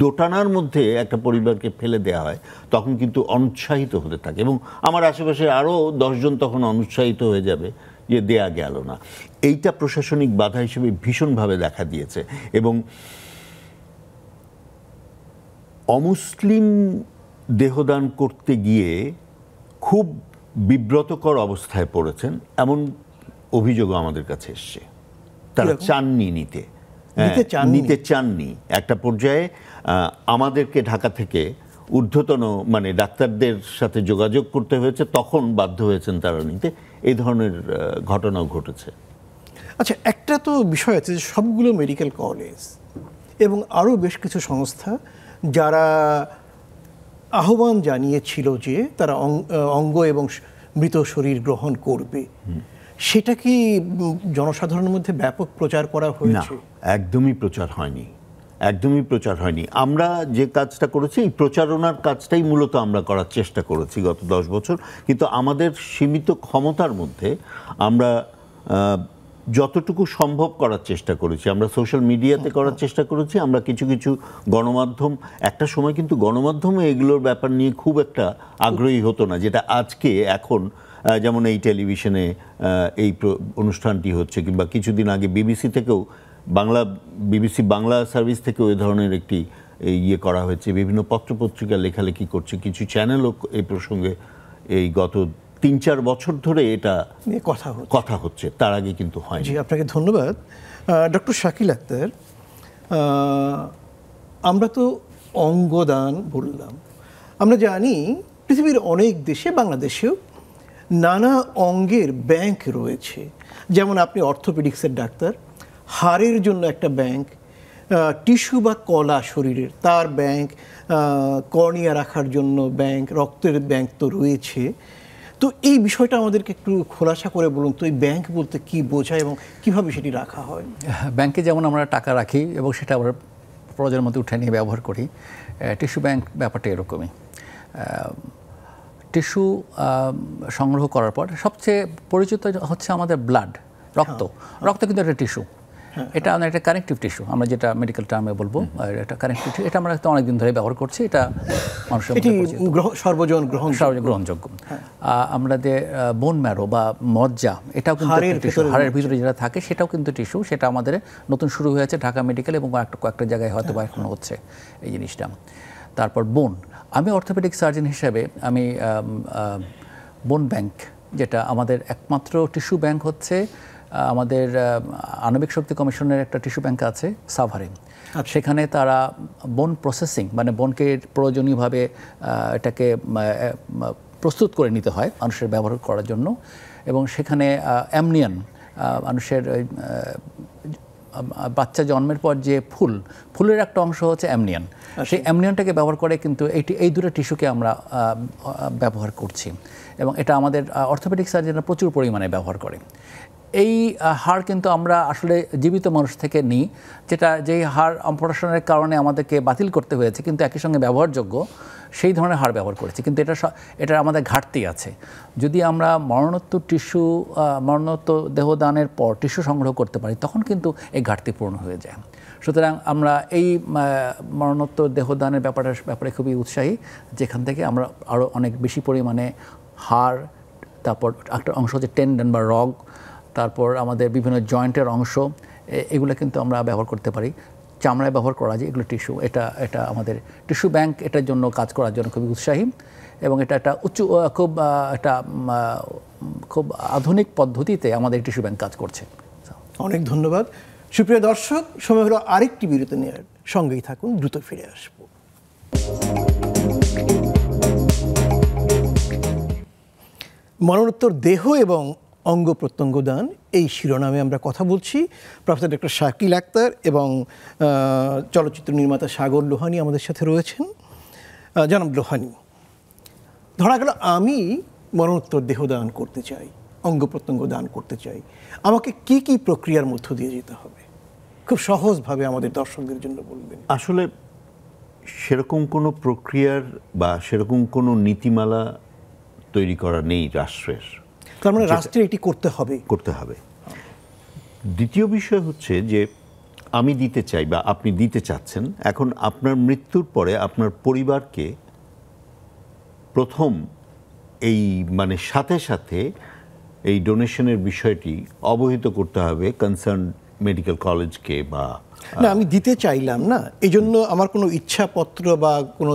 দোটানার মধ্যে একটা পরিবারকে ফেলে দেওয়া হয়, তখন কিন্তু অনুৎসাহিত হতে থাকে। এবং আমার আশেপাশে আরও 10 জন তখন অনুৎসাহিত হয়ে যাবে যে দেয়া গেল না। এইটা প্রশাসনিক বাধা হিসেবে ভীষণভাবে দেখা দিয়েছে। এবং অমুসলিম দেহদান করতে গিয়ে খুব বিব্রতকর অবস্থায় পড়েছেন এমন অভিযোগও আমাদের কাছে এসছে। তারা চাননি নিতে চাননি। একটা পর্যায়ে আমাদেরকে ঢাকা থেকে ঊর্ধ্বতন মানে ডাক্তারদের সাথে যোগাযোগ করতে হয়েছে, তখন বাধ্য হয়েছেন তারা নিতে। এই ধরনের ঘটনাও ঘটেছে। আচ্ছা, একটা তো বিষয় আছে যে সবগুলো মেডিকেল কলেজ এবং আরও বেশ কিছু সংস্থা যারা আহ্বান জানিয়েছিল যে তারা অঙ্গ এবং মৃত শরীর গ্রহণ করবে, সেটা কি জনসাধারণের মধ্যে ব্যাপক প্রচার করা হয়েছে? না, একদমই প্রচার হয়নি। আমরা যে কাজটা করেছি, এই প্রচারণার কাজটাই মূলত আমরা করার চেষ্টা করেছি গত 10 বছর। কিন্তু আমাদের সীমিত ক্ষমতার মধ্যে আমরা যতটুকু সম্ভব করার চেষ্টা করেছি। আমরা সোশ্যাল মিডিয়াতে করার চেষ্টা করেছি, আমরা কিছু গণমাধ্যম, একটা সময় কিন্তু গণমাধ্যমে এগুলোর ব্যাপার নিয়ে খুব একটা আগ্রহী হতো না, যেটা এখন যেমন এই টেলিভিশনে এই অনুষ্ঠানটি হচ্ছে, কিংবা কিছুদিন আগে বিবিসি থেকেও বিবিসি বাংলা সার্ভিস থেকেও এ ধরনের একটি ইয়ে করা হয়েছে। বিভিন্ন পত্রপত্রিকা লেখালেখি করছে, কিছু চ্যানেলও এই প্রসঙ্গে এই গত 3-4 বছর ধরে এটা কথা হচ্ছে, তার আগে কিন্তু হয়নি। জি, আপনাকে ধন্যবাদ ডক্টর শাকিল আক্তার। আমরা তো অঙ্গদান বললাম, আমরা জানি পৃথিবীর অনেক দেশে, বাংলাদেশেও নানা অঙ্গের ব্যাংক রয়েছে। যেমন আপনি অর্থোপেডিক্সের ডাক্তার, হাড়ের জন্য একটা ব্যাংক, টিস্যু বা কলা শরীরের তার ব্যাংক, কর্নিয়া রাখার জন্য ব্যাংক, রক্তের ব্যাংক তো রয়েছে। তো এই বিষয়টা আমাদেরকে একটু খোলাসা করে বলুন তো, এই ব্যাংক বলতে কি বোঝায় এবং কিভাবে সেটি রাখা হয়? ব্যাংকে যেমন আমরা টাকা রাখি এবং সেটা আমরা প্রয়োজনের মধ্যে উঠে নিয়ে ব্যবহার করি, টিস্যু ব্যাংক ব্যাপারটা এরকমই। টিস্যু সংগ্রহ করার পর সবচেয়ে পরিচিত হচ্ছে আমাদের ব্লাড, রক্ত কিন্তু একটা টিস্যু। এটা আমাদের একটা কানেকটিভ টিস্যু, আমরা যেটা মেডিকেল টার্মে বলবো এটা কানেকটিভ টিস্যু। এটা আমরা অনেকদিন ধরে ব্যবহার করছি, এটা মানুষের সর্বজন গ্রহণযোগ্য। আমাদের বোন ম্যারো বা মজ্জা, এটাও কিন্তু হাড়ের ভিতরে যেটা থাকে সেটাও কিন্তু টিস্যু। সেটা আমাদের নতুন শুরু হয়েছে ঢাকা মেডিকেল এবং কয়েকটা জায়গায় হয়তো বা এখন হচ্ছে এই জিনিসটা। তারপর বোন, আমি অর্থোপেডিক সার্জন হিসেবে আমি বোন ব্যাংক, যেটা আমাদের একমাত্র টিস্যু ব্যাংক হচ্ছে আমাদের আণবিক শক্তি কমিশনের একটা টিস্যু ব্যাংক আছে সাভারে। সেখানে তারা বোন প্রসেসিং, মানে বোনকে প্রয়োজনীয়ভাবে এটাকে প্রস্তুত করে নিতে হয় মানুষের ব্যবহার করার জন্য। এবং সেখানে অ্যামনিয়ন, মানুষের বাচ্চা জন্মের পর যে ফুলের একটা অংশ হচ্ছে অ্যামনিয়ন, সেই অ্যামনিয়নটাকে ব্যবহার করে কিন্তু এই দুটো টিস্যুকে আমরা ব্যবহার করছি। এবং এটা আমাদের অর্থোপেডিক সার্জনরা প্রচুর পরিমাণে ব্যবহার করে। এই হাড় কিন্তু আমরা আসলে জীবিত মানুষ থেকে নিই, যেই হাড় অপারেশনের কারণে আমাদেরকে বাতিল করতে হয়েছে কিন্তু একই সঙ্গে ব্যবহারযোগ্য, সেই ধরনের হাড় ব্যবহার করেছি। কিন্তু এটা আমাদের ঘাটতি আছে। যদি আমরা মরণোত্তর দেহদানের পর টিস্যু সংগ্রহ করতে পারি, তখন কিন্তু এই ঘাটতি পূর্ণ হয়ে যায়। সুতরাং আমরা এই মরণোত্তর দেহদানের ব্যাপারে খুবই উৎসাহী, যেখান থেকে আমরা আরও অনেক বেশি পরিমাণে হাড়, তারপর একটা অংশ হচ্ছে টেন্ডন বা রগ, তারপর আমাদের বিভিন্ন জয়েন্টের অংশ, এগুলো কিন্তু আমরা ব্যবহার করতে পারি। চামড়ায় ব্যবহার করা যায় এগুলো টিস্যু, এটা আমাদের টিস্যু ব্যাংক এটার জন্য কাজ করার জন্য খুবই উৎসাহী, এবং এটা একটা খুব আধুনিক পদ্ধতিতে আমাদের টিস্যু ব্যাংক কাজ করছে। অনেক ধন্যবাদ। সুপ্রিয় দর্শক, সময় হলো আরেকটি বিরতি নেওয়ার, সঙ্গেই থাকুন, দ্রুত ফিরে আসব। মরণোত্তর দেহ এবং অঙ্গ প্রত্যঙ্গ দান, এই শিরোনামে আমরা কথা বলছি। প্রফেসর ডক্টর শাকিল আক্তার এবং চলচ্চিত্র নির্মাতা সাগর লোহানী আমাদের সাথে রয়েছেন। জনাব লোহানী, ধরা গেল আমি মরণোত্তর দেহ দান করতে চাই, অঙ্গ প্রত্যঙ্গ দান করতে চাই, আমাকে কি কি প্রক্রিয়ার মধ্য দিয়ে যেতে হবে? খুব সহজভাবে আমাদের দর্শকদের জন্য বলবেন। আসলে সেরকম কোনো প্রক্রিয়ার বা সেরকম কোনো নীতিমালা তৈরি করা নেই রাষ্ট্রের। তার মানে রাষ্ট্রে এটি করতে হবে। দ্বিতীয় বিষয় হচ্ছে যে আমি দিতে চাই বা আপনি দিতে চাচ্ছেন, এখন আপনার মৃত্যুর পরে আপনার পরিবারকে প্রথম এই সাথে সাথে এই ডোনেশনের বিষয়টি অবহিত করতে হবে কনসার্ন মেডিকেল কলেজকে। বা না, আমি দিতে চাইলাম না, এই জন্য আমার কোনো ইচ্ছাপত্র বা কোনো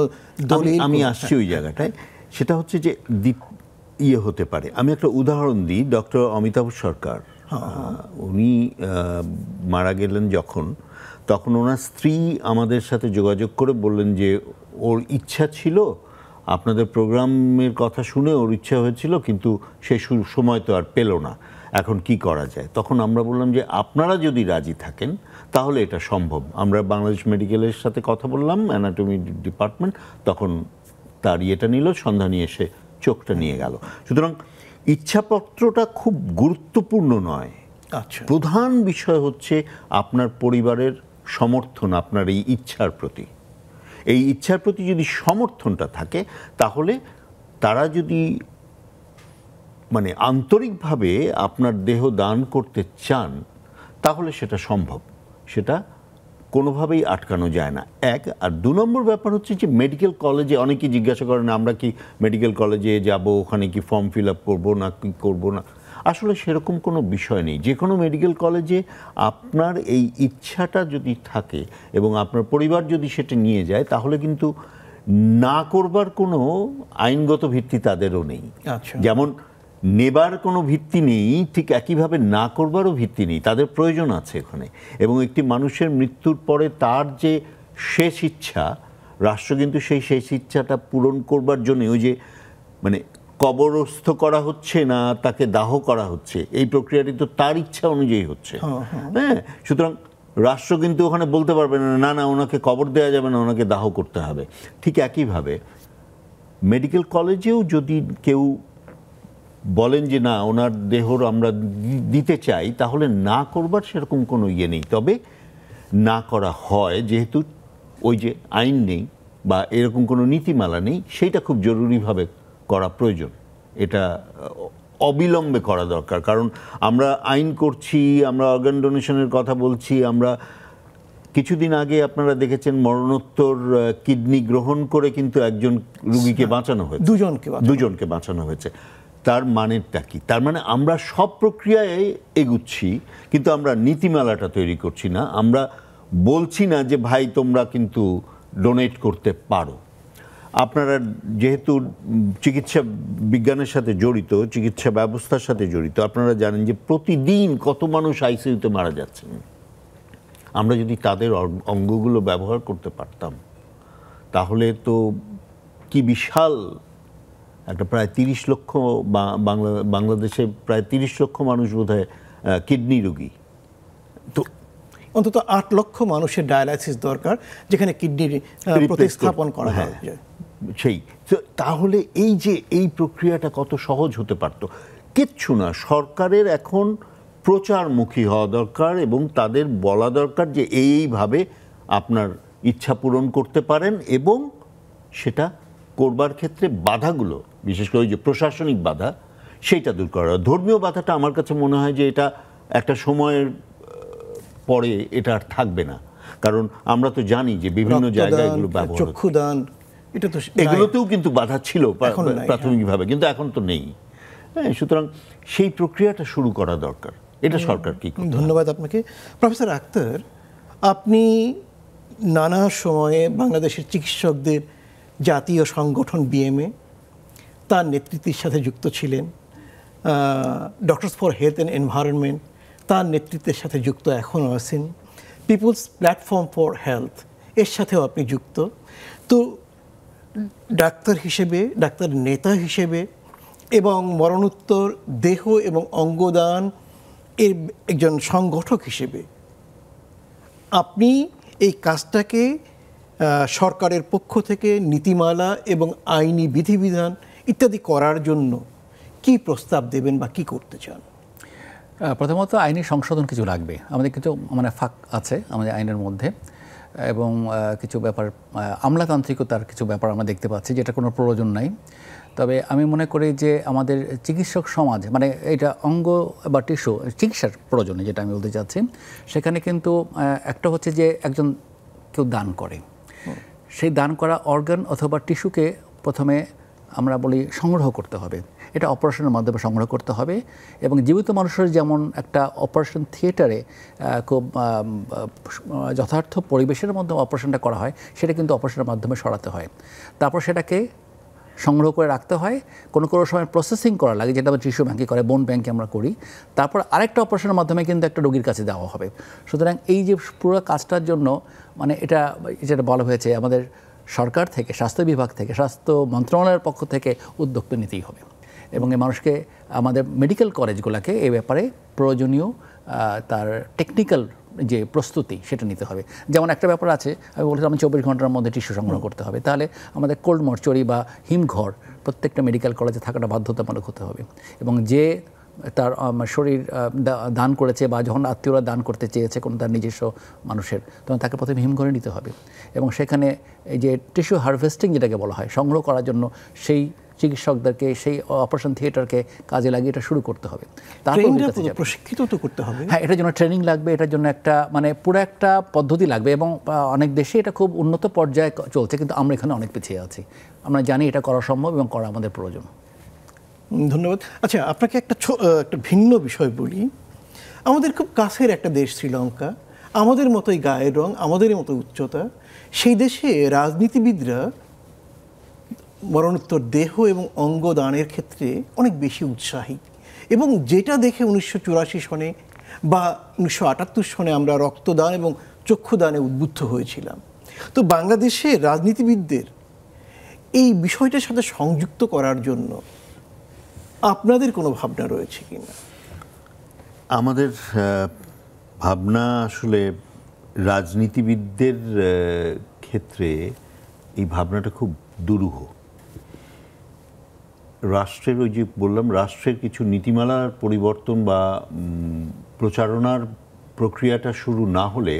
দলিল, আমি আসছি ওই জায়গাটায়। সেটা হচ্ছে যে হতে পারে। আমি একটা উদাহরণ দিই। ডক্টর অমিতাভ সরকার, উনি মারা গেলেন তখন ওনার স্ত্রী আমাদের সাথে যোগাযোগ করে বললেন যে ওর ইচ্ছা ছিল, আপনাদের প্রোগ্রামের কথা শুনে ওর ইচ্ছা হয়েছিল, কিন্তু সে সময় তো আর পেল না, এখন কি করা যায়? তখন আমরা বললাম যে আপনারা যদি রাজি থাকেন তাহলে এটা সম্ভব। আমরা বাংলাদেশ মেডিকেলের সাথে কথা বললাম, অ্যানাটমি ডিপার্টমেন্ট, তখন তার ইয়েটা নিল, সন্ধান নিয়ে এসে চোখটা নিয়ে গেল। সুতরাং ইচ্ছাপত্রটা খুব গুরুত্বপূর্ণ নয়। আচ্ছা, প্রধান বিষয় হচ্ছে আপনার পরিবারের সমর্থন আপনার এই ইচ্ছার প্রতি। এই ইচ্ছার প্রতি যদি সমর্থনটা থাকে, তাহলে তারা যদি আন্তরিকভাবে আপনার দেহ দান করতে চান, তাহলে সেটা সম্ভব, সেটা কোনোভাবেই আটকানো যায় না। এক। আর 2 নম্বর ব্যাপার হচ্ছে যে মেডিকেল কলেজে অনেকেই জিজ্ঞাসা করেন আমরা কি মেডিকেল কলেজে যাব, ওখানে কি ফর্ম ফিল আপ করবো না কি করবো না। আসলে সেরকম কোনো বিষয় নেই। যে কোনো মেডিকেল কলেজে আপনার এই ইচ্ছাটা যদি থাকে এবং আপনার পরিবার যদি সেটা নিয়ে যায়, তাহলে কিন্তু না করবার কোনো আইনগত ভিত্তি তাদেরও নেই। যেমন নেবার কোনো ভিত্তি নেই, ঠিক একইভাবে না করবারও ভিত্তি নেই। তাদের প্রয়োজন আছে এখানে। এবং একটি মানুষের মৃত্যুর পরে তার যে শেষ ইচ্ছা, রাষ্ট্র কিন্তু সেই শেষ ইচ্ছাটা পূরণ করবার জন্য ওই যে কবরস্থ করা হচ্ছে না, তাকে দাহ করা হচ্ছে, এই প্রক্রিয়াটি তো তার ইচ্ছা অনুযায়ী হচ্ছে। হ্যাঁ, সুতরাং রাষ্ট্র কিন্তু ওখানে বলতে পারবে না, না ওনাকে কবর দেওয়া যাবে না, ওনাকে দাহ করতে হবে। ঠিক একইভাবে মেডিকেল কলেজেও যদি কেউ বলেন যে না ওনার দেহর আমরা দিতে চাই, তাহলে না করবার সেরকম কোনো ইয়ে নেই। তবে না করা হয়, যেহেতু ওই যে আইন নেই বা এরকম কোনো নীতিমালা নেই, সেইটা খুব জরুরিভাবে করা প্রয়োজন। এটা অবিলম্বে করা দরকার। কারণ আমরা আইন করছি, আমরা অর্গান ডোনেশনের কথা বলছি। আমরা কিছুদিন আগে আপনারা দেখেছেন মরণোত্তর কিডনি গ্রহণ করে কিন্তু একজন রুগীকে বাঁচানো হয়েছে, দুজনকে বাঁচানো হয়েছে। তার মানেটা কি? তার মানে আমরা সব প্রক্রিয়ায় এগুচ্ছি, কিন্তু আমরা নীতিমালাটা তৈরি করছি না। আমরা বলছি না যে ভাই তোমরা কিন্তু ডোনেট করতে পারো। আপনারা যেহেতু চিকিৎসা বিজ্ঞানের সাথে জড়িত, চিকিৎসা ব্যবস্থার সাথে জড়িত, আপনারা জানেন যে প্রতিদিন কত মানুষ আইসিইউতে মারা যাচ্ছেন। আমরা যদি তাদের অঙ্গগুলো ব্যবহার করতে পারতাম, তাহলে তো কি বিশাল একটা প্রায় 30 লক্ষ বাংলাদেশে প্রায় 30 লক্ষ মানুষ বোধহয় কিডনি রোগী, তো অন্তত 8 লক্ষ মানুষের ডায়ালাইসিস দরকার, যেখানে কিডনির প্রতিস্থাপন করা হয়। সেই তাহলে এই প্রক্রিয়াটা কত সহজ হতে পারত। কিচ্ছু না, সরকারের এখন প্রচারমুখী হওয়া দরকার এবং তাদের বলা দরকার যে এইভাবে আপনার ইচ্ছা পূরণ করতে পারেন, এবং সেটা করবার ক্ষেত্রে বাধাগুলো, বিশেষ করে ওই যে প্রশাসনিক বাধা, সেইটা দূর করা। ধর্মীয় বাধাটা আমার কাছে মনে হয় যে এটা একটা সময়ের পরে এটা আর থাকবে না। কারণ আমরা তো জানি যে বিভিন্ন জায়গায় এগুলো ব্যবহার, চক্ষুদান, এটা তো এগুলোতেও কিন্তু বাধা ছিল প্রাথমিকভাবে, কিন্তু এখন তো নেই। হ্যাঁ, সুতরাং সেই প্রক্রিয়াটা শুরু করা দরকার। এটা সরকার কি করবে? ধন্যবাদ আপনাকে। প্রফেসর আক্তার, আপনি নানা সময়ে বাংলাদেশের চিকিৎসকদের জাতীয় সংগঠন বিএমএ তার নেতৃত্বের সাথে যুক্ত ছিলেন, doctors for health and environment তার নেতৃত্বের সাথে যুক্ত এখনও আছেন, পিপলস প্ল্যাটফর্ম ফর হেলথ এর সাথেও আপনি যুক্ত। তো ডাক্তার হিসেবে, ডাক্তার নেতা হিসেবে এবং মরণোত্তর দেহ এবং অঙ্গদান এর একজন সংগঠক হিসেবে আপনি এই কাজটাকে সরকারের পক্ষ থেকে নীতিমালা এবং আইনি বিধিবিধান ইত্যাদি করার জন্য কি প্রস্তাব দেবেন বা কি করতে চান? প্রথমত আইনি সংশোধন কিছু লাগবে। আমাদের কিছু মানে ফাঁক আছে আমাদের আইনের মধ্যে, এবং কিছু ব্যাপার আমলাতান্ত্রিকতার কিছু ব্যাপার আমরা দেখতে পাচ্ছি যেটা কোনো প্রয়োজন নাই। তবে আমি মনে করি যে আমাদের চিকিৎসক সমাজ, মানে এটা অঙ্গ বা টিস্যু চিকিৎসার প্রয়োজনে যেটা আমি বলতে চাচ্ছি, সেখানে কিন্তু একটা হচ্ছে যে একজন কেউ দান করে, সেই দান করা অর্গান অথবা টিস্যুকে প্রথমে আমরা বলি সংগ্রহ করতে হবে। এটা অপারেশনের মাধ্যমে সংগ্রহ করতে হবে, এবং জীবিত মানুষের যেমন একটা অপারেশন থিয়েটারে খুব যথার্থ পরিবেশের মধ্যে অপারেশনটা করা হয়, সেটা কিন্তু অপারেশনের মাধ্যমে সরাতে হয়। তারপর সেটাকে সংগ্রহ করে রাখতে হয়, কোনো কোনো সময় প্রসেসিং করা লাগে, যেটা আমরা টিস্যু ব্যাঙ্কে করে, বোন ব্যাঙ্কে আমরা করি। তারপর আরেকটা অপারেশনের মাধ্যমে কিন্তু একটা রোগীর কাছে দেওয়া হবে। সুতরাং এই যে পুরো কাজটার জন্য মানে এটা যেটা বলা হয়েছে আমাদের সরকার থেকে, স্বাস্থ্য বিভাগ থেকে, স্বাস্থ্য মন্ত্রণালয়ের পক্ষ থেকে উদ্যোগ তো নিতেই হবে, এবং এই মানুষকে আমাদের মেডিকেল কলেজগুলোকে এই ব্যাপারে প্রয়োজনীয় তার টেকনিক্যাল যে প্রস্তুতি সেটা নিতে হবে। যেমন একটা ব্যাপার আছে, আমি বলছিলাম 24 ঘন্টার মধ্যে টিস্যু সংগ্রহ করতে হবে, তাহলে আমাদের কোল্ড মর্চুরি বা হিমঘর প্রত্যেকটা মেডিকেল কলেজে থাকাটা বাধ্যতামূলক হতে হবে, এবং যে তার শরীর দান করেছে বা যখন আত্মীয়রা দান করতে চেয়েছে কোনো তার নিজস্ব মানুষের, তখন তাকে প্রথমে হিমঘরে নিতে হবে, এবং সেখানে এই যে টিস্যু হারভেস্টিং যেটাকে বলা হয়, সংগ্রহ করার জন্য সেই চিকিৎসকদেরকে, সেই অপারেশন থিয়েটারকে কাজে লাগিয়ে এটা শুরু করতে হবে। তারপর প্রশিক্ষিত তো করতে হবে। হ্যাঁ, এটার জন্য ট্রেনিং লাগবে, এটার জন্য একটা মানে পুরো একটা পদ্ধতি লাগবে, এবং অনেক দেশে এটা খুব উন্নত পর্যায়ে চলছে, কিন্তু আমরা এখানে অনেক পিছিয়ে আছি। আমরা জানি এটা করা সম্ভব এবং করা আমাদের প্রয়োজন। ধন্যবাদ। আচ্ছা, আপনাকে একটা ভিন্ন বিষয় বলি। আমাদের খুব কাছের একটা দেশ শ্রীলঙ্কা, আমাদের মতোই গায়ের রং, আমাদের মতো উচ্চতা। সেই দেশে রাজনীতিবিদরা মরণোত্তর দেহ এবং অঙ্গ দানের ক্ষেত্রে অনেক বেশি উৎসাহী, এবং যেটা দেখে 1984 সনে বা 1978 সনে আমরা রক্তদান এবং চক্ষুদানে উদ্বুদ্ধ হয়েছিলাম। তো বাংলাদেশে রাজনীতিবিদদের এই বিষয়টার সাথে সংযুক্ত করার জন্য আপনাদের কোনো ভাবনা রয়েছে কিনা? আমাদের ভাবনা আসলে রাজনীতিবিদদের ক্ষেত্রে এই ভাবনাটা খুব দুরূহ। রাষ্ট্রের, ওই যে বললাম, রাষ্ট্রের কিছু নীতিমালার পরিবর্তন বা প্রচারণার প্রক্রিয়াটা শুরু না হলে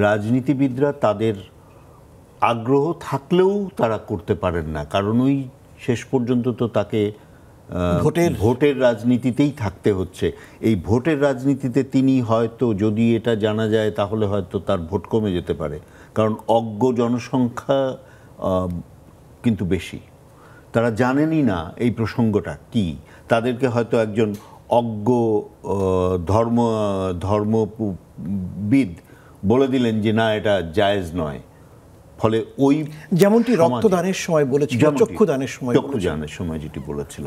রাজনীতিবিদরা তাদের আগ্রহ থাকলেও তারা করতে পারেন না, কারণ ওই শেষ পর্যন্ত তো তাকে ভোটের রাজনীতিতেই থাকতে হচ্ছে। এই ভোটের রাজনীতিতে তিনি হয়তো, যদি এটা জানা যায় তাহলে হয়তো তার ভোট কমে যেতে পারে, কারণ অজ্ঞ জনসংখ্যা কিন্তু বেশি। তারা জানেনই না এই প্রসঙ্গটা কি। তাদেরকে হয়তো একজন অজ্ঞ ধর্মবিদ বলে দিলেন যে না, এটা জায়েজ নয়, ফলে ওই যেমনটি রক্তদানের সময় বলেছিল, চক্ষুদানের সময় যেটি বলেছিল।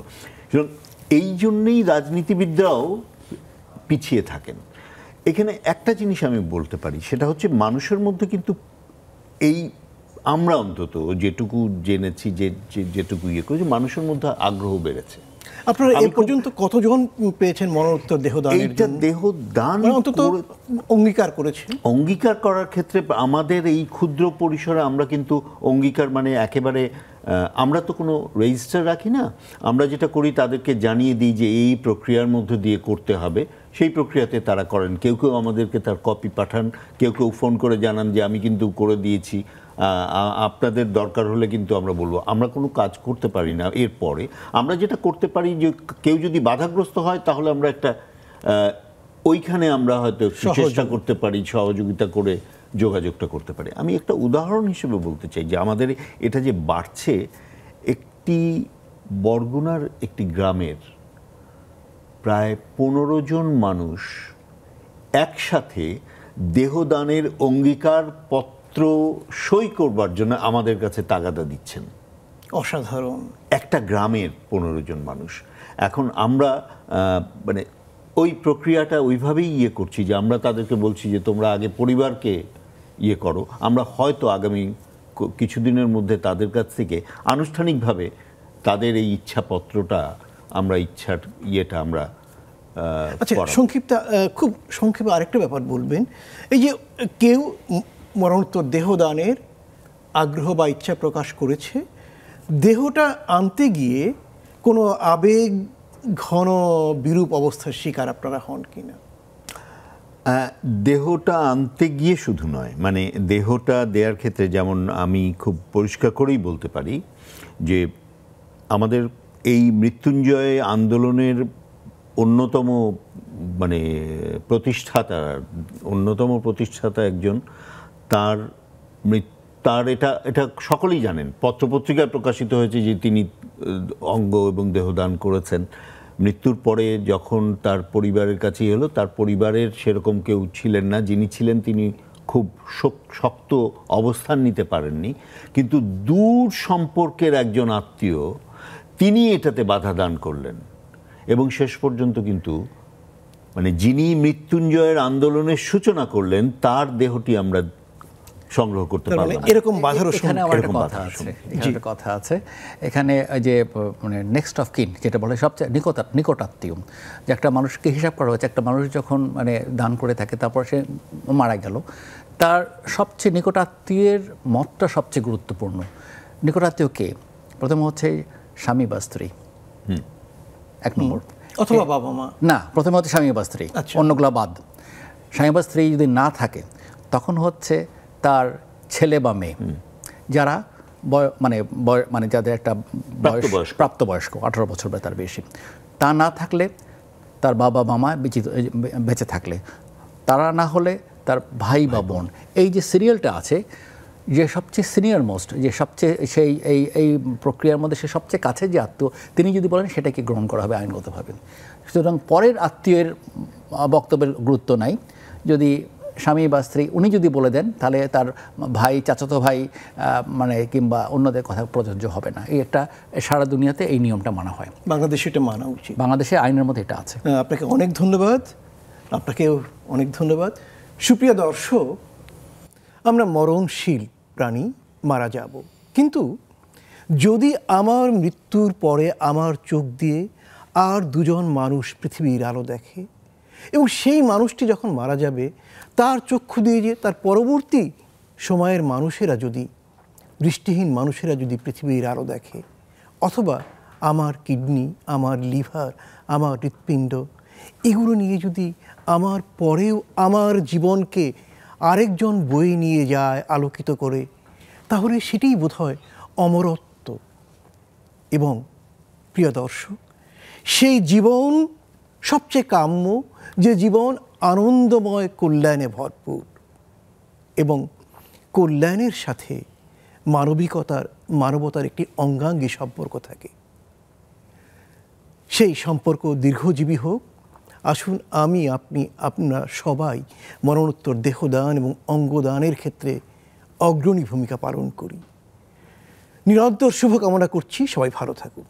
এই জন্যই রাজনীতিবিদরাও পিছিয়ে থাকেন। এখানে একটা জিনিস আমি বলতে পারি, সেটা হচ্ছে মানুষের মধ্যে কিন্তু এই, আমরা অন্তত যেটুকু জেনেছি, যেটুকু ইয়ে করেছি, মানুষের মধ্যে আগ্রহ বেড়েছে। আপনারা এই পর্যন্ত কতজন পেয়েছেন মরণোত্তর দেহদানের জন্য? দেহদান অন্তত অঙ্গীকার করেছে। অঙ্গীকার করার ক্ষেত্রে আমাদের এই ক্ষুদ্র পরিসরে আমরা কিন্তু অঙ্গীকার মানে একেবারে, আমরা তো কোনো রেজিস্টার রাখি না। আমরা যেটা করি তাদেরকে জানিয়ে দিই যে এই প্রক্রিয়ার মধ্যে দিয়ে করতে হবে, সেই প্রক্রিয়াতে তারা করেন। কেউ কেউ আমাদেরকে তার কপি পাঠান, কেউ কেউ ফোন করে জানান যে আমি কিন্তু করে দিয়েছি, আপনাদের দরকার হলে কিন্তু আমরা বলবো। আমরা কোনো কাজ করতে পারি না। এরপরে আমরা যেটা করতে পারি, যে কেউ যদি বাধাগ্রস্ত হয় তাহলে আমরা একটা ওইখানে আমরা হয়তো চেষ্টা করতে পারি, সহযোগিতা করে যোগাযোগটা করতে পারি। আমি একটা উদাহরণ হিসেবে বলতে চাই যে আমাদের এটা যে বাড়ছে, একটি বরগুনার একটি গ্রামের প্রায় 15 জন মানুষ একসাথে দেহদানের অঙ্গীকার পত্র সই করবার জন্য আমাদের কাছে তাগাদা দিচ্ছেন। অসাধারণ। একটা গ্রামের 15 জন মানুষ। এখন আমরা মানে ওই প্রক্রিয়াটা ওইভাবেই করছি যে আমরা তাদেরকে বলছি যে তোমরা আগে পরিবারকে করো, আমরা হয়তো আগামী কিছুদিনের মধ্যে তাদের কাছ থেকে আনুষ্ঠানিকভাবে তাদের এই ইচ্ছাপত্রটা আমরা আমরা আচ্ছা, খুব সংক্ষেপে আরেকটা ব্যাপার বলবেন। এই যে কেউ মরণোত্তর দেহদানের আগ্রহ বা ইচ্ছা প্রকাশ করেছে, দেহটা আনতে গিয়ে কোনো আবেগ ঘন বিরূপ অবস্থার শিকার আপনারা হন কিনা? দেহটা আনতে গিয়ে শুধু নয়, মানে দেহটা দেওয়ার ক্ষেত্রে যেমন আমি খুব পরিষ্কার করেই বলতে পারি যে আমাদের এই মৃত্যুঞ্জয় আন্দোলনের অন্যতম প্রতিষ্ঠাতা একজন, তার এটা সকলেই জানেন, পত্রপত্রিকায় প্রকাশিত হয়েছে যে তিনি অঙ্গ এবং দেহদান করেছেন। মৃত্যুর পরে যখন তার পরিবারের কাছে এলো, তার পরিবারের সেরকম কেউ ছিলেন না, যিনি ছিলেন তিনি খুব শক্ত অবস্থান নিতে পারেননি, কিন্তু দূর সম্পর্কের একজন আত্মীয় তিনি এটাতে বাধা দান করলেন এবং শেষ পর্যন্ত কিন্তু যিনি মৃত্যুঞ্জয়ের আন্দোলনের সূচনা করলেন তার দেহটি আমরা সংগ্রহ করতে পারলাম। এরকম বাধারও কথা আছে এখানে, যে নেক্সট অফ কিন যেটা বলে সবচেয়ে নিকটাত্মীয়, যে একটা মানুষকে হিসাব করা হয়েছে, একটা মানুষ যখন দান করে থাকে তারপর সে মারা গেল, তার সবচেয়ে নিকটাত্মীয়ের মতটা সবচেয়ে গুরুত্বপূর্ণ। নিকটাত্মীয় কে? প্রথম হচ্ছে স্বামী বা স্ত্রী, 1 নম্বর, অথবা বাবা মা। না, প্রথমে হচ্ছে স্বামী বা স্ত্রী, অন্যগুলো বাদ। স্বামী বা স্ত্রী যদি না থাকে তখন হচ্ছে তার ছেলে বা মেয়ে, যারা যাদের একটা প্রাপ্তবয়স্ক 18 বছর বা তার বেশি। তা না থাকলে তার বাবা মামা বেঁচে থাকলে, তারা না হলে তার ভাই বা বোন। এই যে সিরিয়ালটা আছে, যে সবচেয়ে সিনিয়র মোস্ট, যে সবচেয়ে এই প্রক্রিয়ার মধ্যে সে সবচেয়ে কাছে যে আত্মীয়, তিনি যদি বলেন সেটাকে গ্রহণ করা হবে আইনগতভাবে। সুতরাং পরের আত্মীয়ের বক্তব্যের গুরুত্ব নাই। যদি স্বামী বা স্ত্রী উনি যদি বলে দেন, তাহলে তার ভাই, চাচাতো ভাই কিংবা অন্যদের কথা প্রযোজ্য হবে না। এই একটা সারা দুনিয়াতে এই নিয়মটা মানা হয়, বাংলাদেশে এটা মানা উচিত। বাংলাদেশে আইনের মধ্যে এটা আছে। আপনাকে অনেক ধন্যবাদ। আপনাকেও অনেক ধন্যবাদ। সুপ্রিয় দর্শক, আমরা মরণশীল প্রাণী, মারা যাব, কিন্তু যদি আমার মৃত্যুর পরে আমার চোখ দিয়ে আর 2 জন মানুষ পৃথিবীর আলো দেখে এবং সেই মানুষটি যখন মারা যাবে তার চক্ষু দিয়ে যে তার পরবর্তী সময়ের মানুষেরা, যদি দৃষ্টিহীন মানুষেরা যদি পৃথিবীর আলো দেখে, অথবা আমার কিডনি, আমার লিভার, আমার হৃৎপিণ্ড, এগুলো নিয়ে যদি আমার পরেও আমার জীবনকে আরেকজন বয়ে নিয়ে যায় আলোকিত করে, তাহলে সেটাই বোধহয় অমরত্ব। এবং প্রিয় দর্শক, সেই জীবন সবচেয়ে কাম্য, যে জীবন আনন্দময়, কল্যাণে ভরপুর এবং কল্যাণের সাথে মানবতার একটি অঙ্গাঙ্গী সম্পর্ক থাকে। সেই সম্পর্ক দীর্ঘজীবী হোক। আসুন আমি, আপনি, আপনারা সবাই মরণোত্তর দেহদান এবং অঙ্গদানের ক্ষেত্রে অগ্রণী ভূমিকা পালন করি। নিরন্তর শুভকামনা করছি। সবাই ভালো থাকুন।